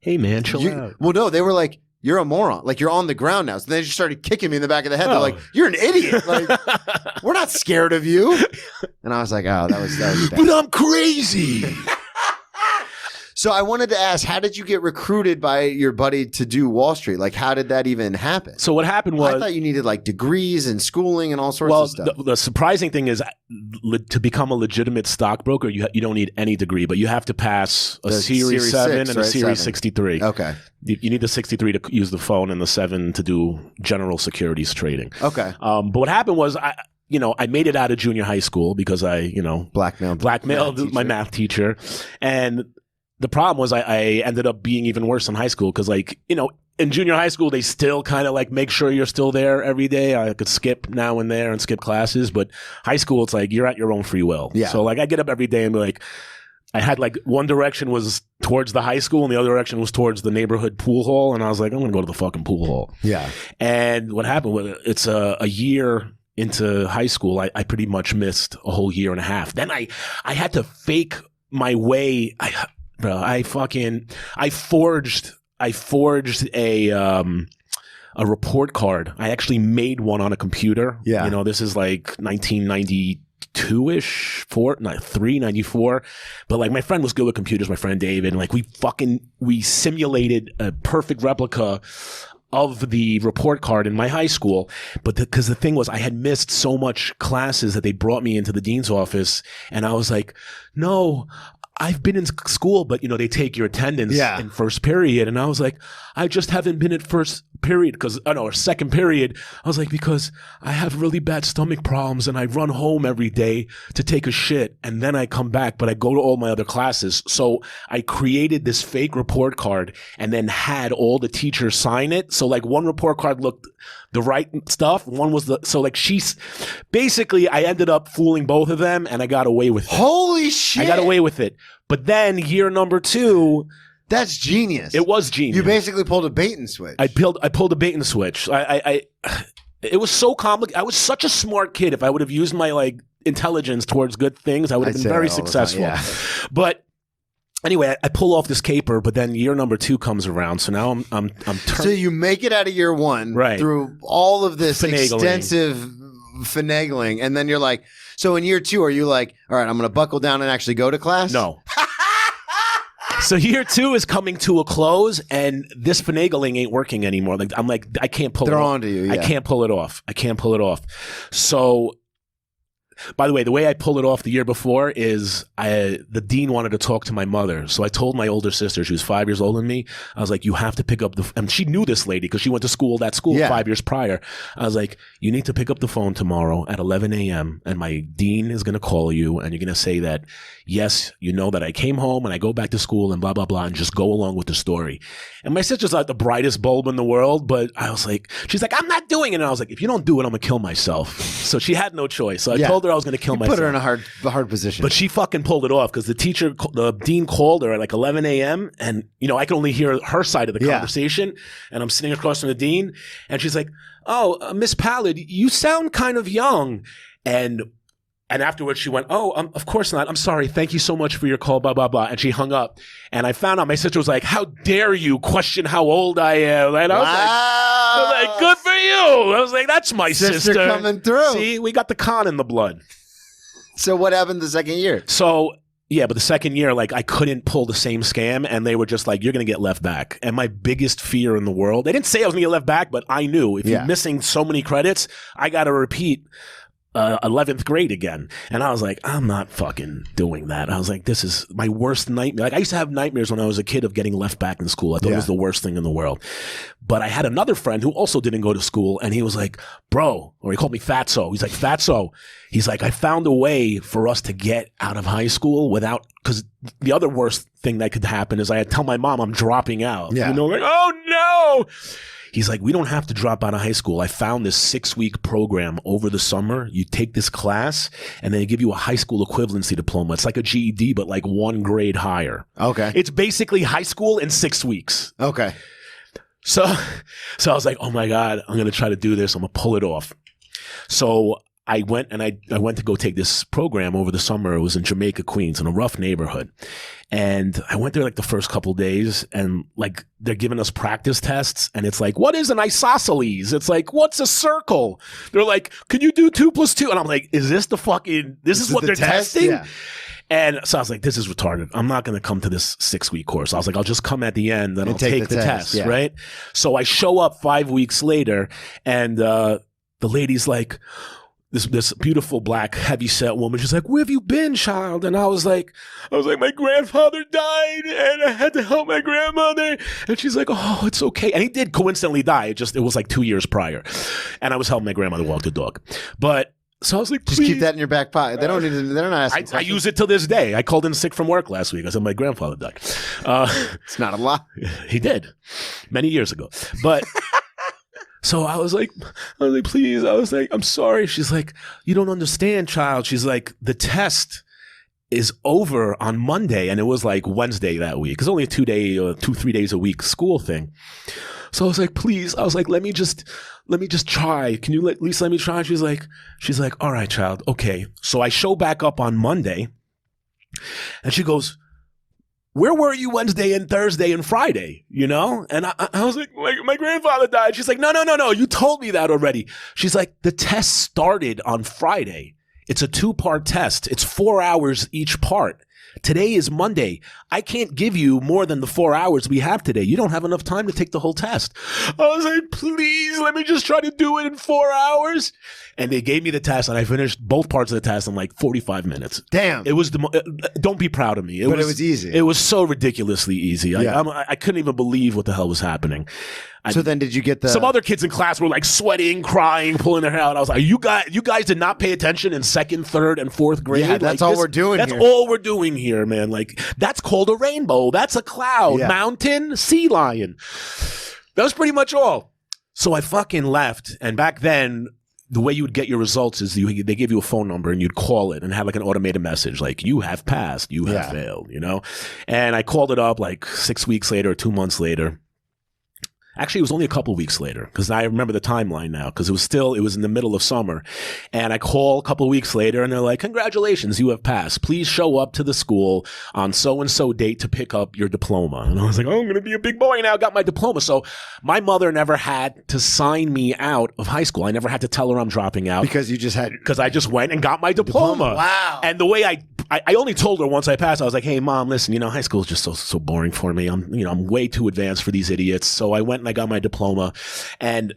Hey, man, chill you- out. well, no, they were like, "You're a moron. Like, you're on the ground now." So they just started kicking me in the back of the head. They're Oh. like, "You're an idiot. Like, we're not scared of you." And I was like, "Oh, that was bad." But I'm crazy. So I wanted to ask, how did you get recruited by your buddy to do Wall Street? Like, how did that even happen? So what happened was, I thought you needed like degrees and schooling and all sorts well, of stuff. the surprising thing is, to become a legitimate stockbroker, you don't need any degree, but you have to pass a The Series Series 7 6, and a right? Series 7. 63. Okay. You need the 63 to use the phone and the 7 to do general securities trading. Okay. But what happened was, I made it out of junior high school because I, Blackmailed my math teacher. And the problem was I ended up being even worse in high school because, in junior high school, they still kind of make sure you're still there every day. I could skip now and there and skip classes. But high school, it's like you're at your own free will. Yeah. So, I get up every day and be like, I had one direction was towards the high school and the other direction was towards the neighborhood pool hall. And I was like, I'm going to go to the fucking pool hall. Yeah. And what happened was it's a year into high school, I pretty much missed a whole year and a half. Then I had to fake my way. I forged a report card. I actually made one on a computer. Yeah. This is 1992-ish, 94. But my friend was good with computers, my friend David. And we simulated a perfect replica of the report card in my high school. But because the thing was, I had missed so much classes that they brought me into the dean's office. And I was like, no, I've been in school, but they take your attendance in first period. And I was like, I just haven't been at first period or second period. I was like, because I have really bad stomach problems and I run home every day to take a shit and then I come back, but I go to all my other classes. So I created this fake report card and then had all the teachers sign it. So one report card looked the right stuff. One was basically I ended up fooling both of them and I got away with it. Holy shit. I got away with it. But then year number 2, That's genius. it was genius. You basically pulled a bait and switch. I pulled a bait and switch. It was so complicated. I was such a smart kid. If I would have used my intelligence towards good things, I would have I'd been say very that all the time, successful. yeah. But anyway, I pull off this caper. But then year number 2 comes around. So now I'm So you make it out of year 1 Right. through all of this Finagling. extensive finagling, and then you're like, so in year 2, are you like, all right, I'm going to buckle down and actually go to class? No. So year 2 is coming to a close, and this finagling ain't working anymore. I can't pull They're it off. on to you, yeah. I can't pull it off. So By the way, the way I pulled it off the year before is the dean wanted to talk to my mother. So I told my older sister, she was 5 years older than me. I was like, you have to pick up and she knew this lady because she went to that school 5 years prior. I was like, you need to pick up the phone tomorrow at 11 a.m. and my dean is going to call you and you're going to say that, yes, you know that I came home and I go back to school and blah, blah, blah, and just go along with the story. And my sister's not the brightest bulb in the world, but I was like, she's like, I'm not doing it. And I was like, if you don't do it, I'm going to kill myself. So she had no choice. So I told her I was going to kill myself. Put her in a hard position. But she fucking pulled it off because the dean called her at like 11 a.m. And, I could only hear her side of the conversation. And I'm sitting across from the dean and she's like, oh, Miss Pallid, you sound kind of young. And afterwards she went, oh, of course not. I'm sorry. Thank you so much for your call, blah, blah, blah. And she hung up. And I found out my sister was like, how dare you question how old I am? And I was like, good for you. I was like, that's my sister coming through. See, we got the con in the blood. So what happened the second year? So, yeah, but the second year, like, I couldn't pull the same scam, and they were just like, you're going to get left back. And my biggest fear in the world, they didn't say I was going to get left back, but I knew if you're missing so many credits, I got to repeat 11th grade again. And I was like, I'm not fucking doing that. I was like, this is my worst nightmare. Like, I used to have nightmares when I was a kid of getting left back in school. I thought it was the worst thing in the world. But I had another friend who also didn't go to school, and he was like, bro, or he called me Fatso. He's like, Fatso. He's like, I found a way for us to get out of high school without, because the other worst thing that could happen is I had to tell my mom I'm dropping out. Yeah. Like, oh no. He's like, we don't have to drop out of high school. I found this 6-week program over the summer. You take this class and they give you a high school equivalency diploma. It's like a GED, but like 1 grade higher. Okay. It's basically high school in 6 weeks. Okay. So I was like, oh my God, I'm going to try to do this. I'm going to pull it off. So I went to go take this program over the summer. It was in Jamaica, Queens, in a rough neighborhood. And I went there like the first couple of days and like they're giving us practice tests and it's like, what is an isosceles? It's like, what's a circle? They're like, can you do 2 + 2? And I'm like, is this this is what they're testing? Yeah. And so I was like, this is retarded. I'm not going to come to this 6-week course. I was like, I'll just come at the end and I'll take the test, right? So I show up 5 weeks later and the lady's like, this beautiful black heavyset woman. She's like, where have you been, child? And I was like, my grandfather died and I had to help my grandmother. And she's like, oh, it's okay. And he did coincidentally die. It was like 2 years prior. And I was helping my grandmother walk the dog. But so I was like, just keep that in your back pocket. They're not asking. I use it till this day. I called in sick from work last week. I said, my grandfather died. It's not a lot. He did many years ago. But so I was like, please. I was like, I'm sorry. She's like, you don't understand, child. She's like, the test is over on Monday. And it was like Wednesday that week. It's only a 2-3 days a week school thing. So I was like, please. I was like, let me just try. Can you at least let me try? She's like, all right, child. Okay. So I show back up on Monday and she goes, where were you Wednesday and Thursday and Friday? And I was like, my grandfather died. She's like, no. You told me that already. She's like, the test started on Friday. It's a 2-part test. It's 4 hours each part. Today is Monday. I can't give you more than the 4 hours we have today. You don't have enough time to take the whole test. I was like, please, let me just try to do it in 4 hours. And they gave me the test, and I finished both parts of the test in like 45 minutes. Damn. It was don't be proud of me. But it was easy. It was so ridiculously easy. Yeah. I couldn't even believe what the hell was happening. So then did you get some other kids in class were like sweating, crying, pulling their hair out. I was like, you guys did not pay attention in 2nd, 3rd, and 4th grade. Yeah, that's all we're doing here. That's all we're doing here, man. Like, that's called a rainbow. That's a cloud. Yeah. Mountain, sea lion. That was pretty much all. So I fucking left. And back then, the way you would get your results is they give you a phone number and you'd call it and have like an automated message like, you have passed, you have failed, And I called it up like 6 weeks later or 2 months later. Actually, it was only a couple of weeks later because I remember the timeline now because it was in the middle of summer. And I call a couple of weeks later and they're like, congratulations, you have passed. Please show up to the school on so-and-so date to pick up your diploma. And I was like, oh, I'm going to be a big boy now. I got my diploma. So my mother never had to sign me out of high school. I never had to tell her I'm dropping out. Because I just went and got my diploma. Wow. And the way I only told her once I passed, I was like, hey, Mom, listen, high school is just so boring for me. I'm way too advanced for these idiots. So I went and I got my diploma. And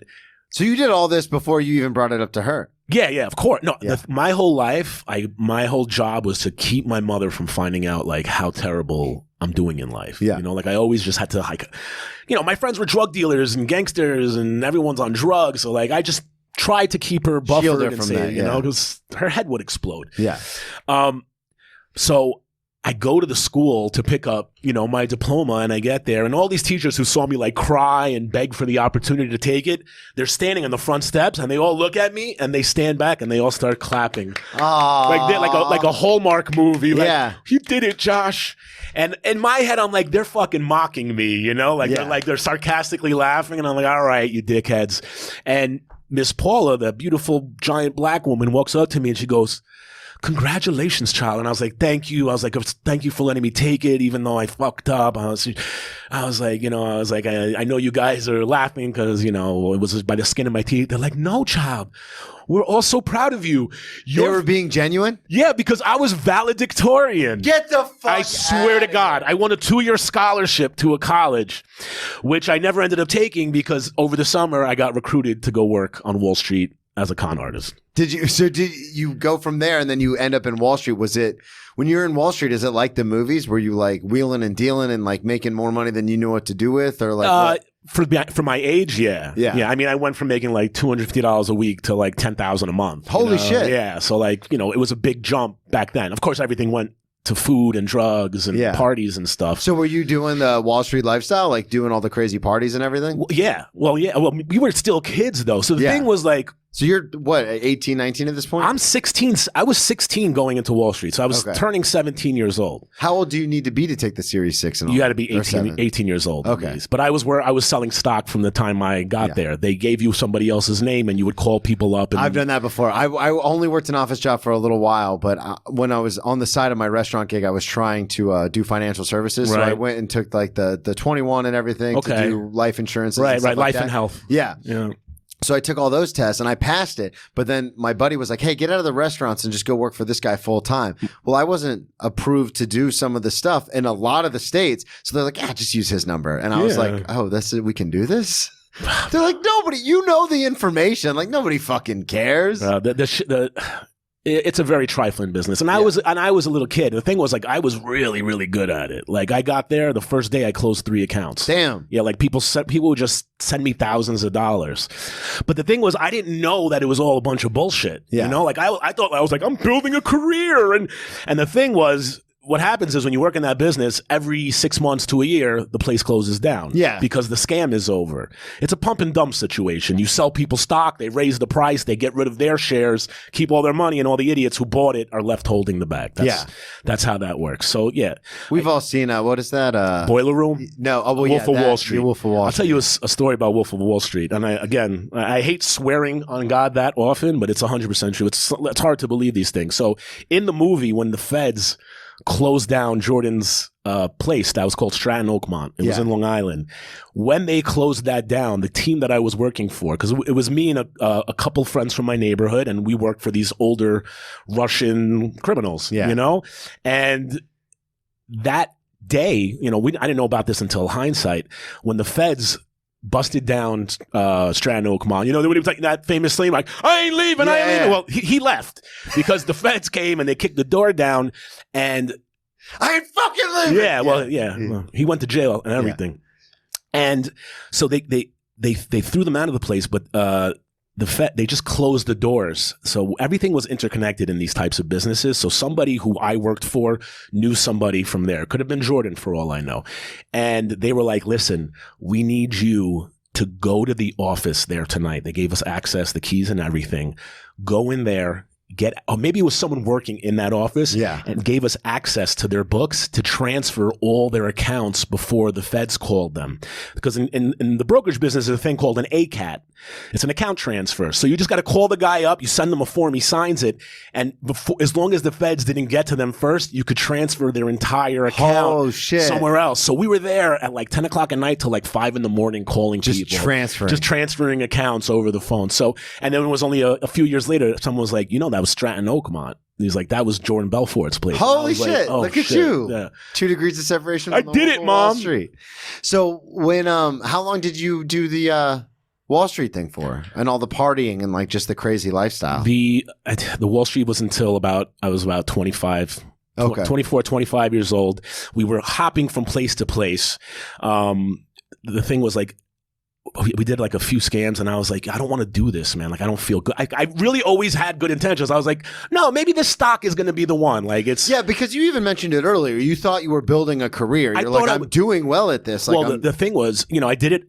so you did all this before you even brought it up to her? Yeah, of course. No, Yeah. my whole life, my whole job was to keep my mother from finding out like how terrible I'm doing in life. Yeah. You know, like I always just had to like, you know, my friends were drug dealers and gangsters and everyone's on drugs. So like I just tried to keep her buffered Shield her and from say, that, you yeah. know, because her head would explode. Yeah. So I go to the school to pick up, you know, my diploma, and I get there, and all these teachers who saw me like cry and beg for the opportunity to take it, they're standing on the front steps, and they all look at me, and they stand back, and they all start clapping, like a Hallmark movie. Like, Yeah. you did it, Josh. And in my head, I'm like, they're fucking mocking me, you know, like Yeah. they're sarcastically laughing, and I'm like, all right, you dickheads. And Miss Paula, the beautiful giant black woman, walks up to me and she goes, "Congratulations, child." And I was like, "Thank you." I was like, "Thank you for letting me take it, even though I fucked up." I was like, I know you guys are laughing because, you know, it was by the skin of my teeth. They're like, "No, child, we're all so proud of you." They were being genuine? Yeah, because I was valedictorian. Get the fuck I swear to God, I won a 2-year scholarship to a college, which I never ended up taking because over the summer I got recruited to go work on Wall Street as a con artist. Did you go from there and then you end up in Wall Street? Was it when you're in Wall Street, is it like the movies where you like wheeling and dealing and like making more money than you knew what to do with, or like what? For my age, yeah. I mean, I went from making like $250 a week to like $10,000 a month. Holy shit. Yeah, so like, you know, it was a big jump back then. Of course, everything went to food and drugs and Yeah. parties and stuff. So were you doing the Wall Street lifestyle, like doing all the crazy parties and everything? Well, we were still kids though. So the Yeah. thing was like, So you're what, 18, 19 at this point? I'm 16. I was 16 going into Wall Street. So I was Okay. turning 17 years old. How old do you need to be to take the Series 6 and all? You got to be Or 18, 7? 18 years old. at Okay. least. But I was selling stock from the time I got Yeah. there. They gave you somebody else's name and you would call people up. And I've done that before. I only worked an office job for a little while, but when I was on the side of my restaurant gig, I was trying to do financial services. So I Right. went and took like the 21 and everything to Okay. do life insurance. Right, like life that. and health. Yeah. Yeah. So I took all those tests and I passed it. But then my buddy was like, "Hey, get out of the restaurants and just go work for this guy full time." Well, I wasn't approved to do some of the stuff in a lot of the states. So they're like, just use his number. And I was Yeah. like, "Oh, we can do this?" They're like, "Nobody, you know the information. Like nobody fucking cares." It's a very trifling business, and I was a little kid. The thing was, like, I was really, really good at it. Like, I got there the first day, I closed 3 accounts. Damn. Yeah, like people would just send me thousands of dollars. But the thing was, I didn't know that it was all a bunch of bullshit. Yeah. You know, like I thought I was like, I'm building a career, and the thing was, what happens is when you work in that business, every 6 months to a year, the place closes down. Yeah. Because the scam is over. It's a pump and dump situation. You sell people stock, they raise the price, they get rid of their shares, keep all their money, and all the idiots who bought it are left holding the bag. That's how that works. So, yeah. We've all seen, what is that? Boiler Room? No. Oh, well, Wolf of Wall Street. Yeah, Wolf of Wall I'll Street. tell you a story about Wolf of Wall Street. And I hate swearing on God that often, but it's 100% true. It's hard to believe these things. So in the movie, when the feds closed down Jordan's place that was called Stratton Oakmont. It was in Long Island. When they closed that down, the team that I was working for, because it was me and a couple friends from my neighborhood, and we worked for these older Russian criminals, you know? And that day, you know, I didn't know about this until hindsight, when the feds busted down Stratton Oakmont. You know, when he was like that famous thing, like, I ain't leaving. Well, he left because the feds came and they kicked the door down, and I ain't fucking leaving. Well, he went to jail and everything. And so they threw them out of the place, but they just closed the doors. So everything was interconnected in these types of businesses. So somebody who I worked for knew somebody from there. Could have been Jordan for all I know. And they were like, listen, we need you to go to the office there tonight. They gave us access, the keys and everything. Go in there. Or maybe it was someone working in that office and gave us access to their books to transfer all their accounts before the feds called them. Because in the brokerage business, there's a thing called an ACAT. It's an account transfer. So you just got to call the guy up, you send him a form, he signs it, and as long as the feds didn't get to them first, you could transfer their entire account somewhere else. So we were there at like 10 o'clock at night till like 5 in the morning calling people. Just transferring accounts over the phone. So, and then it was only a few years later, someone was like, you know, that was Stratton Oakmont. He's like, that was Jordan Belfort's place. Holy shit. Like, look at you. Yeah. 2 degrees of separation. I did it, Mom. Wall Street. So when, how long did you do the, Wall Street thing for, and all the partying and like just the crazy lifestyle? The Wall Street was until I was about 25. Okay. 24, 25 years old. We were hopping from place to place. The thing was like, we did like a few scams and I was like, I don't want to do this, man. Like, I don't feel good. I really always had good intentions. I was like, no, maybe this stock is going to be the one. Like it's. Yeah, because you even mentioned it earlier. You thought you were building a career. You're like, I'm doing well at this. Like, well, the thing was, I did it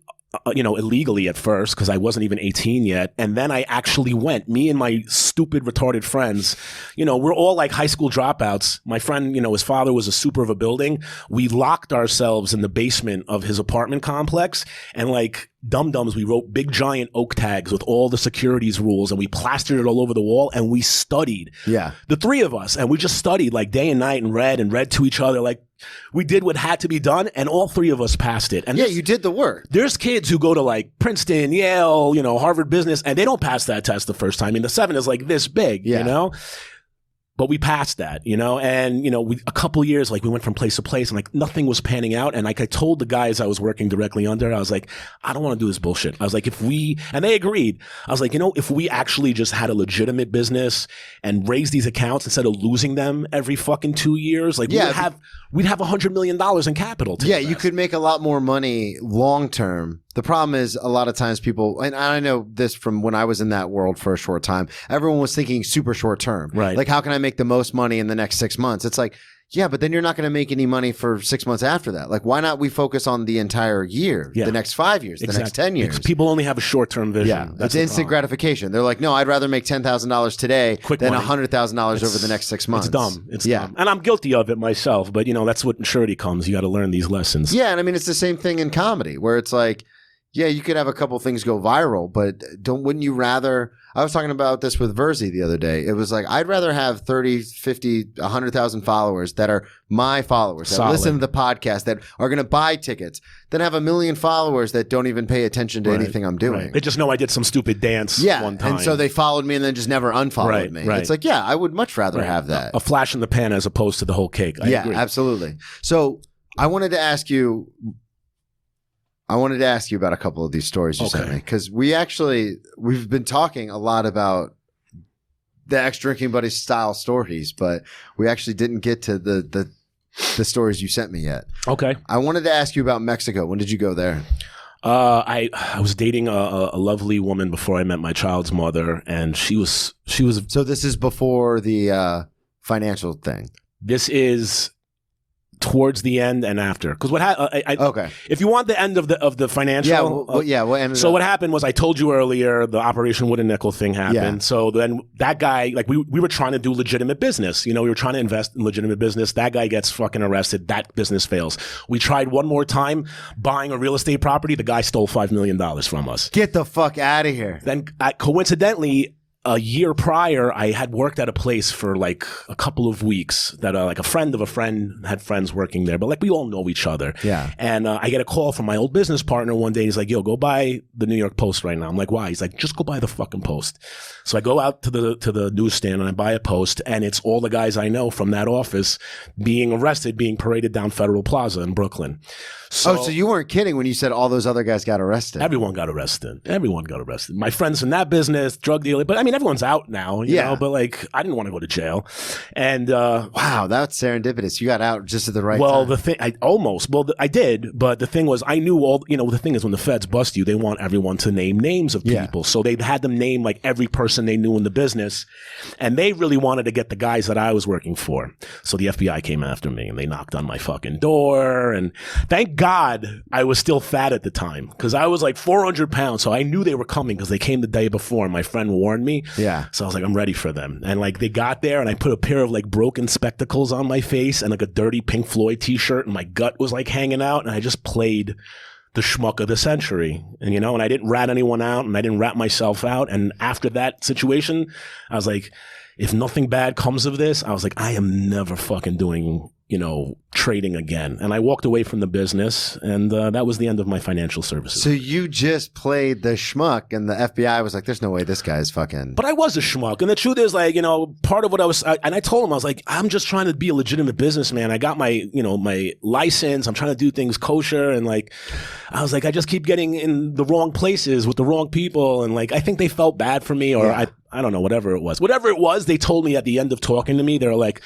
illegally at first because I wasn't even 18 yet. And then I actually went, me and my stupid, retarded friends, we're all like high school dropouts. My friend, his father was a super of a building. We locked ourselves in the basement of his apartment complex and like dum-dums, we wrote big giant oak tags with all the securities rules and we plastered it all over the wall and we studied. Yeah. The three of us. And we just studied like day and night and read to each other. Like we did what had to be done and all three of us passed it. And yeah, you did the work. There's kids who go to like Princeton, Yale, Harvard Business, and they don't pass that test the first time. I mean, the 7 is like this big, But we passed that, and, a couple years, like we went from place to place and like nothing was panning out. And like I told the guys I was working directly under, I was like, I don't want to do this bullshit. I was like, and they agreed. I was like, if we actually just had a legitimate business and raised these accounts instead of losing them every fucking 2 years, like we'd have $100 million in capital. To invest. You could make a lot more money long term. The problem is a lot of times people, and I know this from when I was in that world for a short time, everyone was thinking super short term. Right. Like, how can I make the most money in the next 6 months? It's like, yeah, but then you're not going to make any money for 6 months after that. Like, why not we focus on the entire year, the next 5 years, the next 10 years? Because people only have a short-term vision. Yeah, it's instant gratification. They're like, no, I'd rather make $10,000 today than $100,000 over the next 6 months. It's dumb. It's dumb. And I'm guilty of it myself, but that's what maturity comes. You got to learn these lessons. Yeah, and I mean, it's the same thing in comedy where it's like, yeah, you could have a couple things go viral, but wouldn't you rather? I was talking about this with Verzi the other day. It was like, I'd rather have 30, 50, 100,000 followers that are my followers, that listen to the podcast, that are going to buy tickets, than have 1 million followers that don't even pay attention to anything I'm doing. Right. They just know I did some stupid dance one time. And so they followed me and then just never unfollowed me. Right. It's like, yeah, I would much rather have that. A flash in the pan as opposed to the whole cake. I agree. Absolutely. So I wanted to ask you about a couple of these stories you sent me, because we've been talking a lot about the ex-drinking buddy style stories, but we actually didn't get to the stories you sent me yet. Okay. I wanted to ask you about Mexico. When did you go there? I was dating a lovely woman before I met my child's mother, and she was. So this is before the financial thing. This is towards the end and after, because if you want the end of the financial, what happened was, I told you earlier, the Operation Wooden Nickel thing happened. So then that guy, like we were trying to do legitimate business, we were trying to invest in legitimate business. That guy gets fucking arrested. That business fails. We tried one more time buying a real estate property. The guy stole $5 million from us. Get the fuck out of here. Then coincidentally, a year prior, I had worked at a place for like a couple of weeks that like a friend of a friend had friends working there, but like we all know each other. Yeah. And I get a call from my old business partner one day. He's like, yo, go buy the New York Post right now. I'm like, why? He's like, just go buy the fucking Post. So I go out to the newsstand and I buy a Post, and it's all the guys I know from that office being arrested, being paraded down Federal Plaza in Brooklyn. So you weren't kidding when you said all those other guys got arrested. Everyone got arrested. My friends in that business, drug dealing, but I mean, everyone's out now, you know, but like, I didn't want to go to jail. And, wow, that's serendipitous. You got out just at the right time. Well, I did, but the thing was, I knew the thing is, when the feds bust you, they want everyone to name names of people. Yeah. So they had them name like every person they knew in the business, and they really wanted to get the guys that I was working for. So the FBI came after me and they knocked on my fucking door, and thank God I was still fat at the time, because I was like 400 pounds. So I knew they were coming because they came the day before and my friend warned me. Yeah. So I was like, I'm ready for them. And like, they got there and I put a pair of like broken spectacles on my face and like a dirty Pink Floyd t-shirt, and my gut was like hanging out, and I just played the schmuck of the century. And, and I didn't rat anyone out and I didn't rat myself out. And after that situation, I was like, if nothing bad comes of this, I was like, I am never fucking doing, trading again. And I walked away from the business, and that was the end of my financial services. So you just played the schmuck, and the FBI was like, there's no way this guy's fucking. But I was a schmuck. And the truth is, like, part of what and I told him, I was like, I'm just trying to be a legitimate businessman. I got my, my license. I'm trying to do things kosher. And like, I was like, I just keep getting in the wrong places with the wrong people. And like, I think they felt bad for me, or I don't know, whatever it was. Whatever it was, they told me at the end of talking to me, they were like,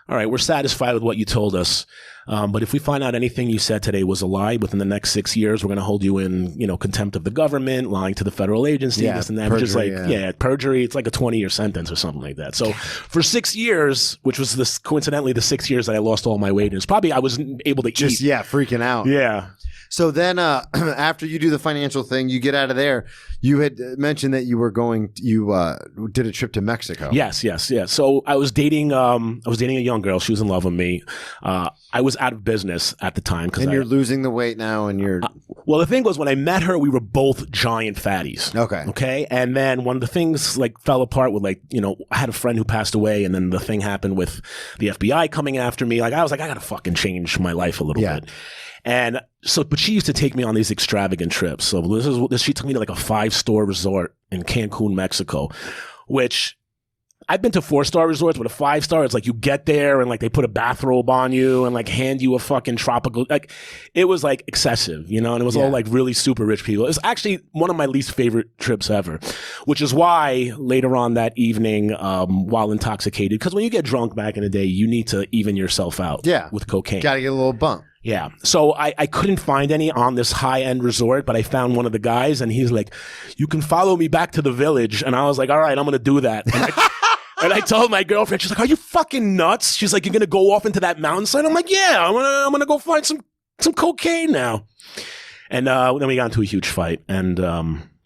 all right, we're satisfied with what you told us. But if we find out anything you said today was a lie within the next 6 years, we're going to hold you in, contempt of the government, lying to the federal agency, this and that. Perjury, just like, perjury. It's like a 20-year sentence or something like that. So for 6 years, which was coincidentally the 6 years that I lost all my weight, it's probably I wasn't able to eat. Freaking out. Yeah. So then after you do the financial thing, you get out of there. You had mentioned that you did a trip to Mexico. Yes. So I was dating a young girl. She was in love with me. I was out of business at the time. And you're losing the weight now, and you're... well, the thing was, when I met her, we were both giant fatties. Okay. And then when the things like fell apart with I had a friend who passed away, and then the thing happened with the FBI coming after me. Like, I was like, I got to fucking change my life a little bit. And so, but she used to take me on these extravagant trips. So she took me to like a 5-star resort in Cancun, Mexico, which I've been to 4-star resorts, but a 5-star, it's like you get there and like they put a bathrobe on you and like hand you a fucking tropical, like it was like excessive, and it was all like really super rich people. It was actually one of my least favorite trips ever, which is why later on that evening, while intoxicated, because when you get drunk back in the day, you need to even yourself out with cocaine. Got to get a little bump. Yeah. So I couldn't find any on this high-end resort, but I found one of the guys, and he's like, you can follow me back to the village. And I was like, all right, I'm going to do that. And I told my girlfriend, she's like, are you fucking nuts? She's like, you're going to go off into that mountainside? I'm like, yeah, I'm gonna go find some cocaine now. And then we got into a huge fight. And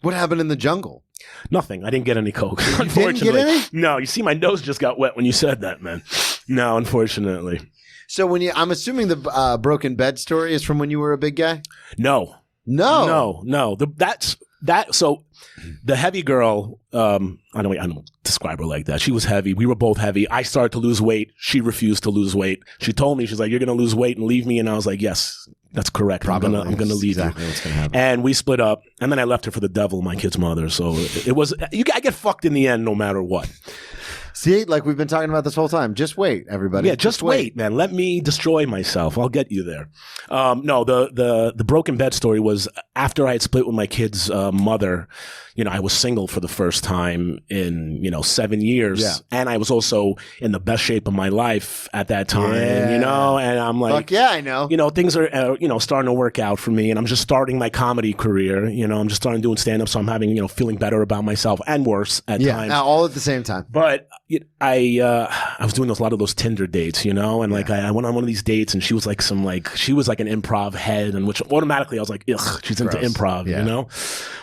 what happened in the jungle? Nothing. I didn't get any coke. You Unfortunately. didn't get any? No, you see, my nose just got wet when you said that, man. No, unfortunately. So I'm assuming the broken bed story is from when you were a big guy? No. So the heavy girl, I don't describe her like that. She was heavy. We were both heavy. I started to lose weight. She refused to lose weight. She told me, she's like, you're going to lose weight and leave me. And I was like, yes, that's correct. Probably. I'm going to leave exactly you. What's gonna happen. And we split up. And then I left her for the devil, my kid's mother. So it was, I get fucked in the end no matter what. See, like we've been talking about this whole time. Just wait, everybody. Yeah, just wait, man. Let me destroy myself. I'll get you there. No, the broken bed story was after I had split with my kid's mother. I was single for the first time in 7 years, and I was also in the best shape of my life at that time. And I'm like, fuck yeah, I know. Things are starting to work out for me, and I'm just starting my comedy career. I'm just starting doing stand up, so I'm having feeling better about myself and worse at times. Yeah, all at the same time. But I was doing a lot of those Tinder dates, and like I went on one of these dates, and she was like she was like an improv head, and which automatically I was like, ugh, she's into improv,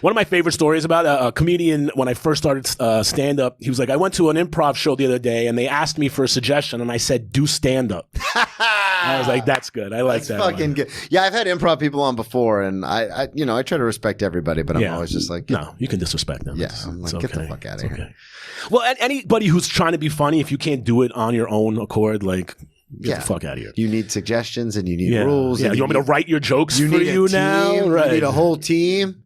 One of my favorite stories about a comedian when I first started stand up, he was like, I went to an improv show the other day, and they asked me for a suggestion, and I said, do stand up. I was like, that's good. I like that. Fucking good. Yeah, I've had improv people on before, and I try to respect everybody, but I'm always just like, no, you can disrespect them. Yeah, I'm like, get the fuck out of here. Okay. Well, anybody who's trying to be funny, if you can't do it on your own accord, like, get the fuck out of here. You need suggestions and you need rules. Yeah, and you want me to write your jokes for you now? Right. You need a whole team.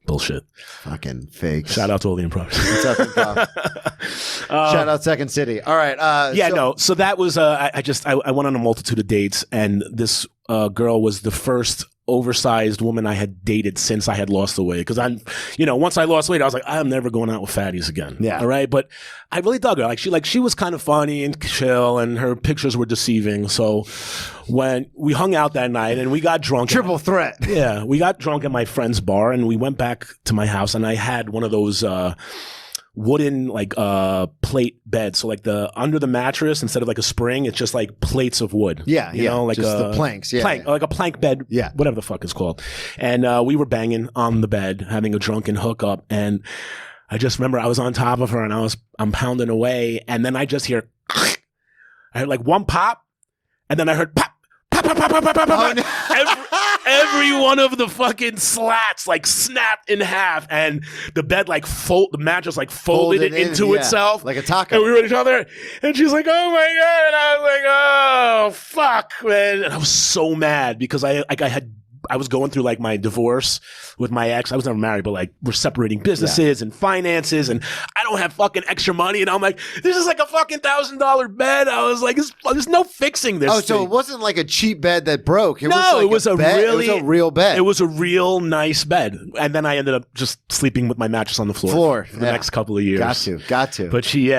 Bullshit. Fucking fakes. Shout out to all the improvers. What's up, improv? Shout out Second City. All right. So that was, I went on a multitude of dates, and this girl was the first oversized woman I had dated since I had lost the weight. Because once I lost weight, I was like, I'm never going out with fatties again. Yeah. All right. But I really dug her. She was kind of funny and chill, and her pictures were deceiving. So when we hung out that night and we got drunk, triple threat. Yeah, we got drunk at my friend's bar, and we went back to my house, and I had one of those wooden plate beds. So like under the mattress, instead of like a spring, it's just like plates of wood. Yeah, like just the planks. Yeah, like a plank bed. Yeah, whatever the fuck it's called. And we were banging on the bed, having a drunken hookup, and I just remember I was on top of her, and I'm pounding away, and then I just hear, I heard like one pop, and then I heard pop, pop, pop, pop, pop, pop, pop, pop. Every one of the fucking slats like snapped in half, and the bed like the mattress like folded into itself like a taco. And we were at each other, and she's like, "Oh my god!" And I was like, "Oh fuck, man!" And I was so mad because I was going through like my divorce with my ex. I was never married, but like we're separating businesses and finances, and I don't have fucking extra money. And I'm like, this is like a fucking $1,000 bed. I was like, there's no fixing this. Oh, so thing. it wasn't like a cheap bed that broke. It was a real bed. It was a real nice bed. And then I ended up just sleeping with my mattress on the floor for the next couple of years. Got to. But she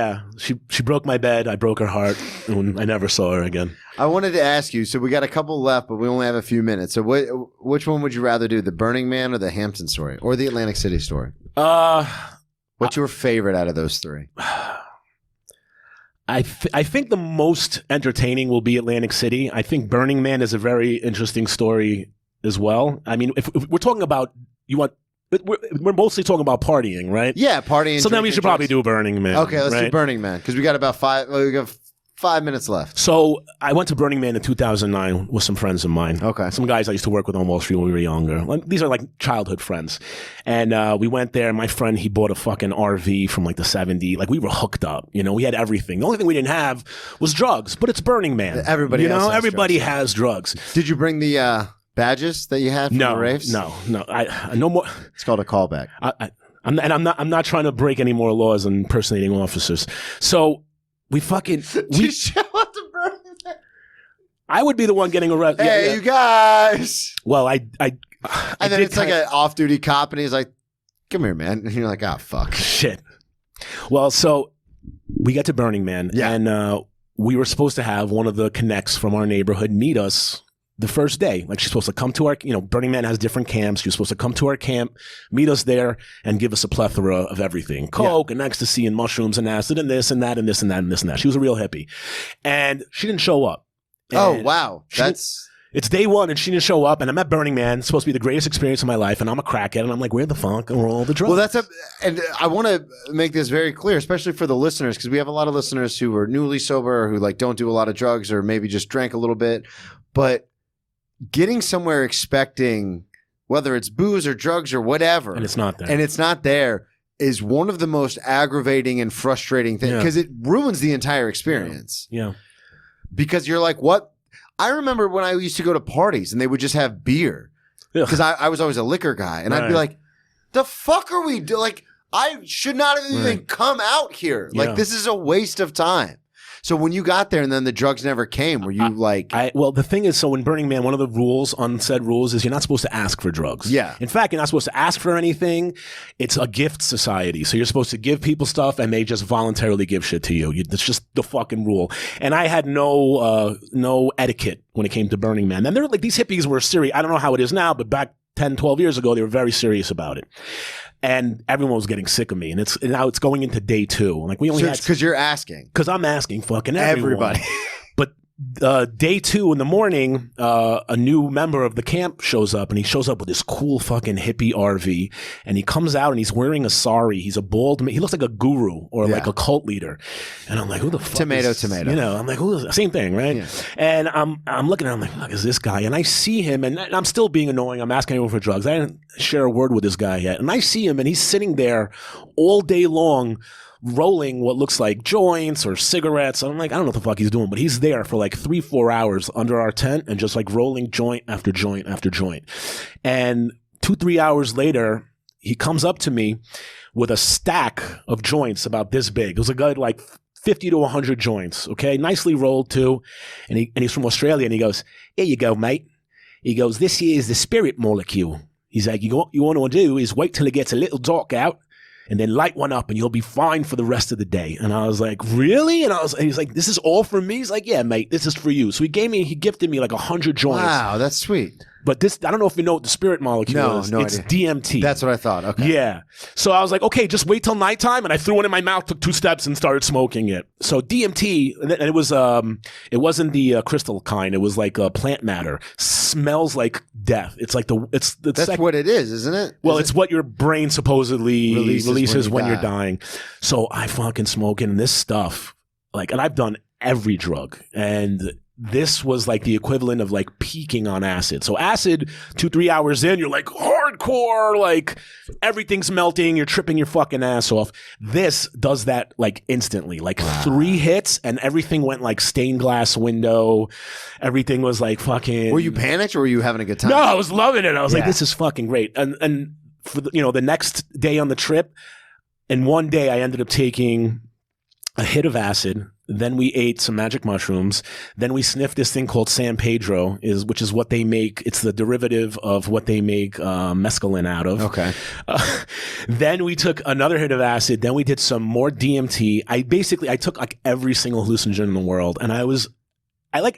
broke my bed. I broke her heart, and I never saw her again. I wanted to ask you, so we got a couple left, but we only have a few minutes. So which one would you rather do, the Burning Man or the Hampton story or the Atlantic City story? What's your favorite out of those three? I think the most entertaining will be Atlantic City. I think Burning Man is a very interesting story as well. I mean, if we're talking about, we're mostly talking about partying, right? Yeah, partying. So then we should probably do Burning Man. Okay, let's do Burning Man because we got about 5 minutes left. So I went to Burning Man in 2009 with some friends of mine. Okay. Some guys I used to work with on Wall Street when we were younger. These are like childhood friends. And we went there. My friend, he bought a fucking RV from like the 70s. Like we were hooked up. You know, we had everything. The only thing we didn't have was drugs, but it's Burning Man. Everybody has drugs. Did you bring the badges that you had from the raves? No. I no more. It's called a callback. I'm not trying to break any more laws and impersonating officers. So we fucking you show up to Burning Man. I would be the one getting arrested. Hey, you guys. Well, and then it's like an off-duty cop, and he's like, "Come here, man." And you're like, "Oh, fuck, shit." Well, so we get to Burning Man, and we were supposed to have one of the connects from our neighborhood meet us the first day. Like she's supposed to come to our, Burning Man has different camps. She was supposed to come to our camp, meet us there, and give us a plethora of everything. Coke and ecstasy and mushrooms and acid and this and that and this and that and this and that. She was a real hippie. And she didn't show up. Oh, wow. It's day one and she didn't show up, and I'm at Burning Man. It's supposed to be the greatest experience of my life, and I'm a crackhead, and I'm like, where the fuck are all the drugs? Well, and I want to make this very clear, especially for the listeners, because we have a lot of listeners who are newly sober or who like don't do a lot of drugs or maybe just drank a little bit. But getting somewhere expecting whether it's booze or drugs or whatever, and it's not there, is one of the most aggravating and frustrating things because it ruins the entire experience. Yeah. Because you're like, what? I remember when I used to go to parties and they would just have beer because I was always a liquor guy, and I'd be like, the fuck are we doing? Like, I should not have even come out here. Like, this is a waste of time. So when you got there and then the drugs never came, were you well, the thing is, so in Burning Man, one of the rules, unsaid rules, is you're not supposed to ask for drugs. Yeah. In fact, you're not supposed to ask for anything. It's a gift society. So you're supposed to give people stuff and they just voluntarily give shit to you. That's just the fucking rule. And I had no etiquette when it came to Burning Man. And they're like, these hippies were serious. I don't know how it is now, but back 10, 12 years ago, they were very serious about it. And everyone was getting sick of me. And now it's going into day two. Like we only had because you're asking. Because I'm asking fucking everyone. Everybody. But day 2 in the morning, a new member of the camp shows up, and he shows up with this cool fucking hippie RV, and he comes out and he's wearing a sari. He's a bald man. He looks like a guru or like a cult leader. And I'm like, who the fuck Tomato. I'm like, who is same thing, right? Yeah. And I'm looking at him like, look, is this guy? And I see him, and I'm still being annoying. I'm asking him for drugs. I didn't share a word with this guy yet. And I see him, and he's sitting there all day long rolling what looks like joints or cigarettes. I'm like, I don't know what the fuck he's doing, but he's there for like 3-4 hours under our tent and just like rolling joint after joint after joint. And 2-3 hours later, he comes up to me with a stack of joints about this big. It was a guy like 50 to 100 joints, okay? Nicely rolled too. And he's from Australia, and he goes, here you go, mate. He goes, this here is the spirit molecule. He's like, you want to do is wait till it gets a little dark out, and then light one up and you'll be fine for the rest of the day. And I was like, really? And he's like, this is all for me? He's like, yeah, mate, this is for you. So he gifted me like 100 joints. Wow, that's sweet. But this, I don't know if you know what the spirit molecule is. No it's idea. DMT. That's what I thought. Okay. Yeah. So I was like, okay, just wait till nighttime. And I threw one in my mouth, took 2 steps, and started smoking it. So DMT, and it was, it wasn't the crystal kind. It was like plant matter. Smells like death. It's like that's what it is, isn't it? Well, it's what your brain supposedly releases when you're die. dying. So I fucking smoke it, and this stuff, like, and I've done every drug, and this was like the equivalent of like peaking on acid. So acid, 2-3 hours in, you're like hardcore, like everything's melting, you're tripping your fucking ass off. This does that like instantly, like 3 hits and everything went like stained glass window. Everything was like fucking. Were you panicked or were you having a good time? No, I was loving it. I was like, Yeah. this is fucking great. And for the next day on the trip, in one day I ended up taking a hit of acid. Then we ate some magic mushrooms. Then we sniffed this thing called San Pedro, which is what they make. It's the derivative of what they make mescaline out of. Okay. Then we took another hit of acid. Then we did some more DMT. I took like every single hallucinogen in the world, and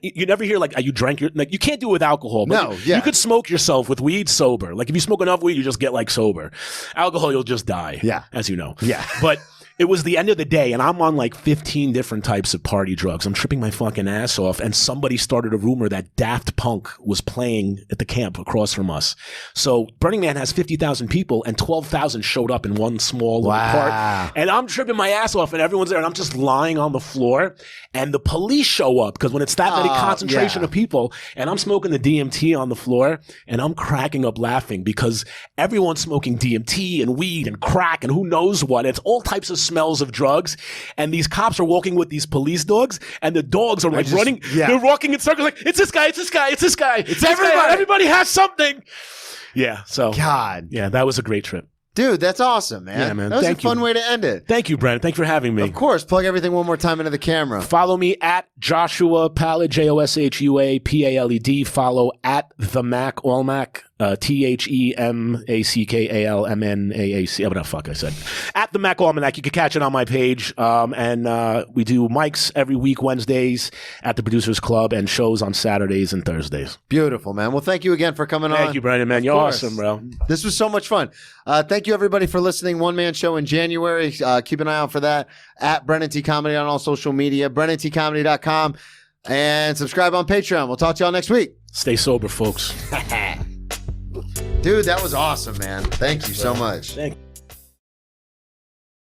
you never hear like you drank your, like you can't do it with alcohol. But No, yeah. You could smoke yourself with weed sober. Like if you smoke enough weed, you just get like sober. Alcohol, you'll just die. Yeah. As you know. Yeah. But it was the end of the day, and I'm on like 15 different types of party drugs. I'm tripping my fucking ass off, and somebody started a rumor that Daft Punk was playing at the camp across from us. So Burning Man has 50,000 people, and 12,000 showed up in one small little part. And I'm tripping my ass off, and everyone's there, and I'm just lying on the floor, and the police show up, because when it's that many concentration of people, and I'm smoking the DMT on the floor, and I'm cracking up laughing, because everyone's smoking DMT and weed and crack and who knows what. It's all types of smells of drugs, and these cops are walking with these police dogs, and the dogs are like running. Yeah. They're walking in circles like, it's this guy, it's this guy, it's this guy, it's everybody. Everybody has something. Yeah. So God. yeah, that was a great trip. Dude, that's awesome, man. Yeah, man. That was Thank a fun you. way to end it. Thank you, Brent. Thanks for having me. Of course. Plug everything one more time into the camera. Follow me at Joshua Palad, Joshua Paled. Follow at the Mac Allmac, TheMackalmanac. What the fuck I said? At the Mac Almanac. You can catch it on my page. And we do mics every week, Wednesdays at the Producers Club, and shows on Saturdays and Thursdays. Beautiful, man. Well, thank you again for coming on. Thank you, Brandon, man. You're course. awesome, bro. This was so much fun. Thank you, everybody, for listening. One Man Show in January. Keep an eye out for that. At Brennan T Comedy on all social media. BrennanTComedy.com. And subscribe on Patreon. We'll talk to y'all next week. Stay sober, folks. Dude, that was awesome, man. Thank you so much. Thank you.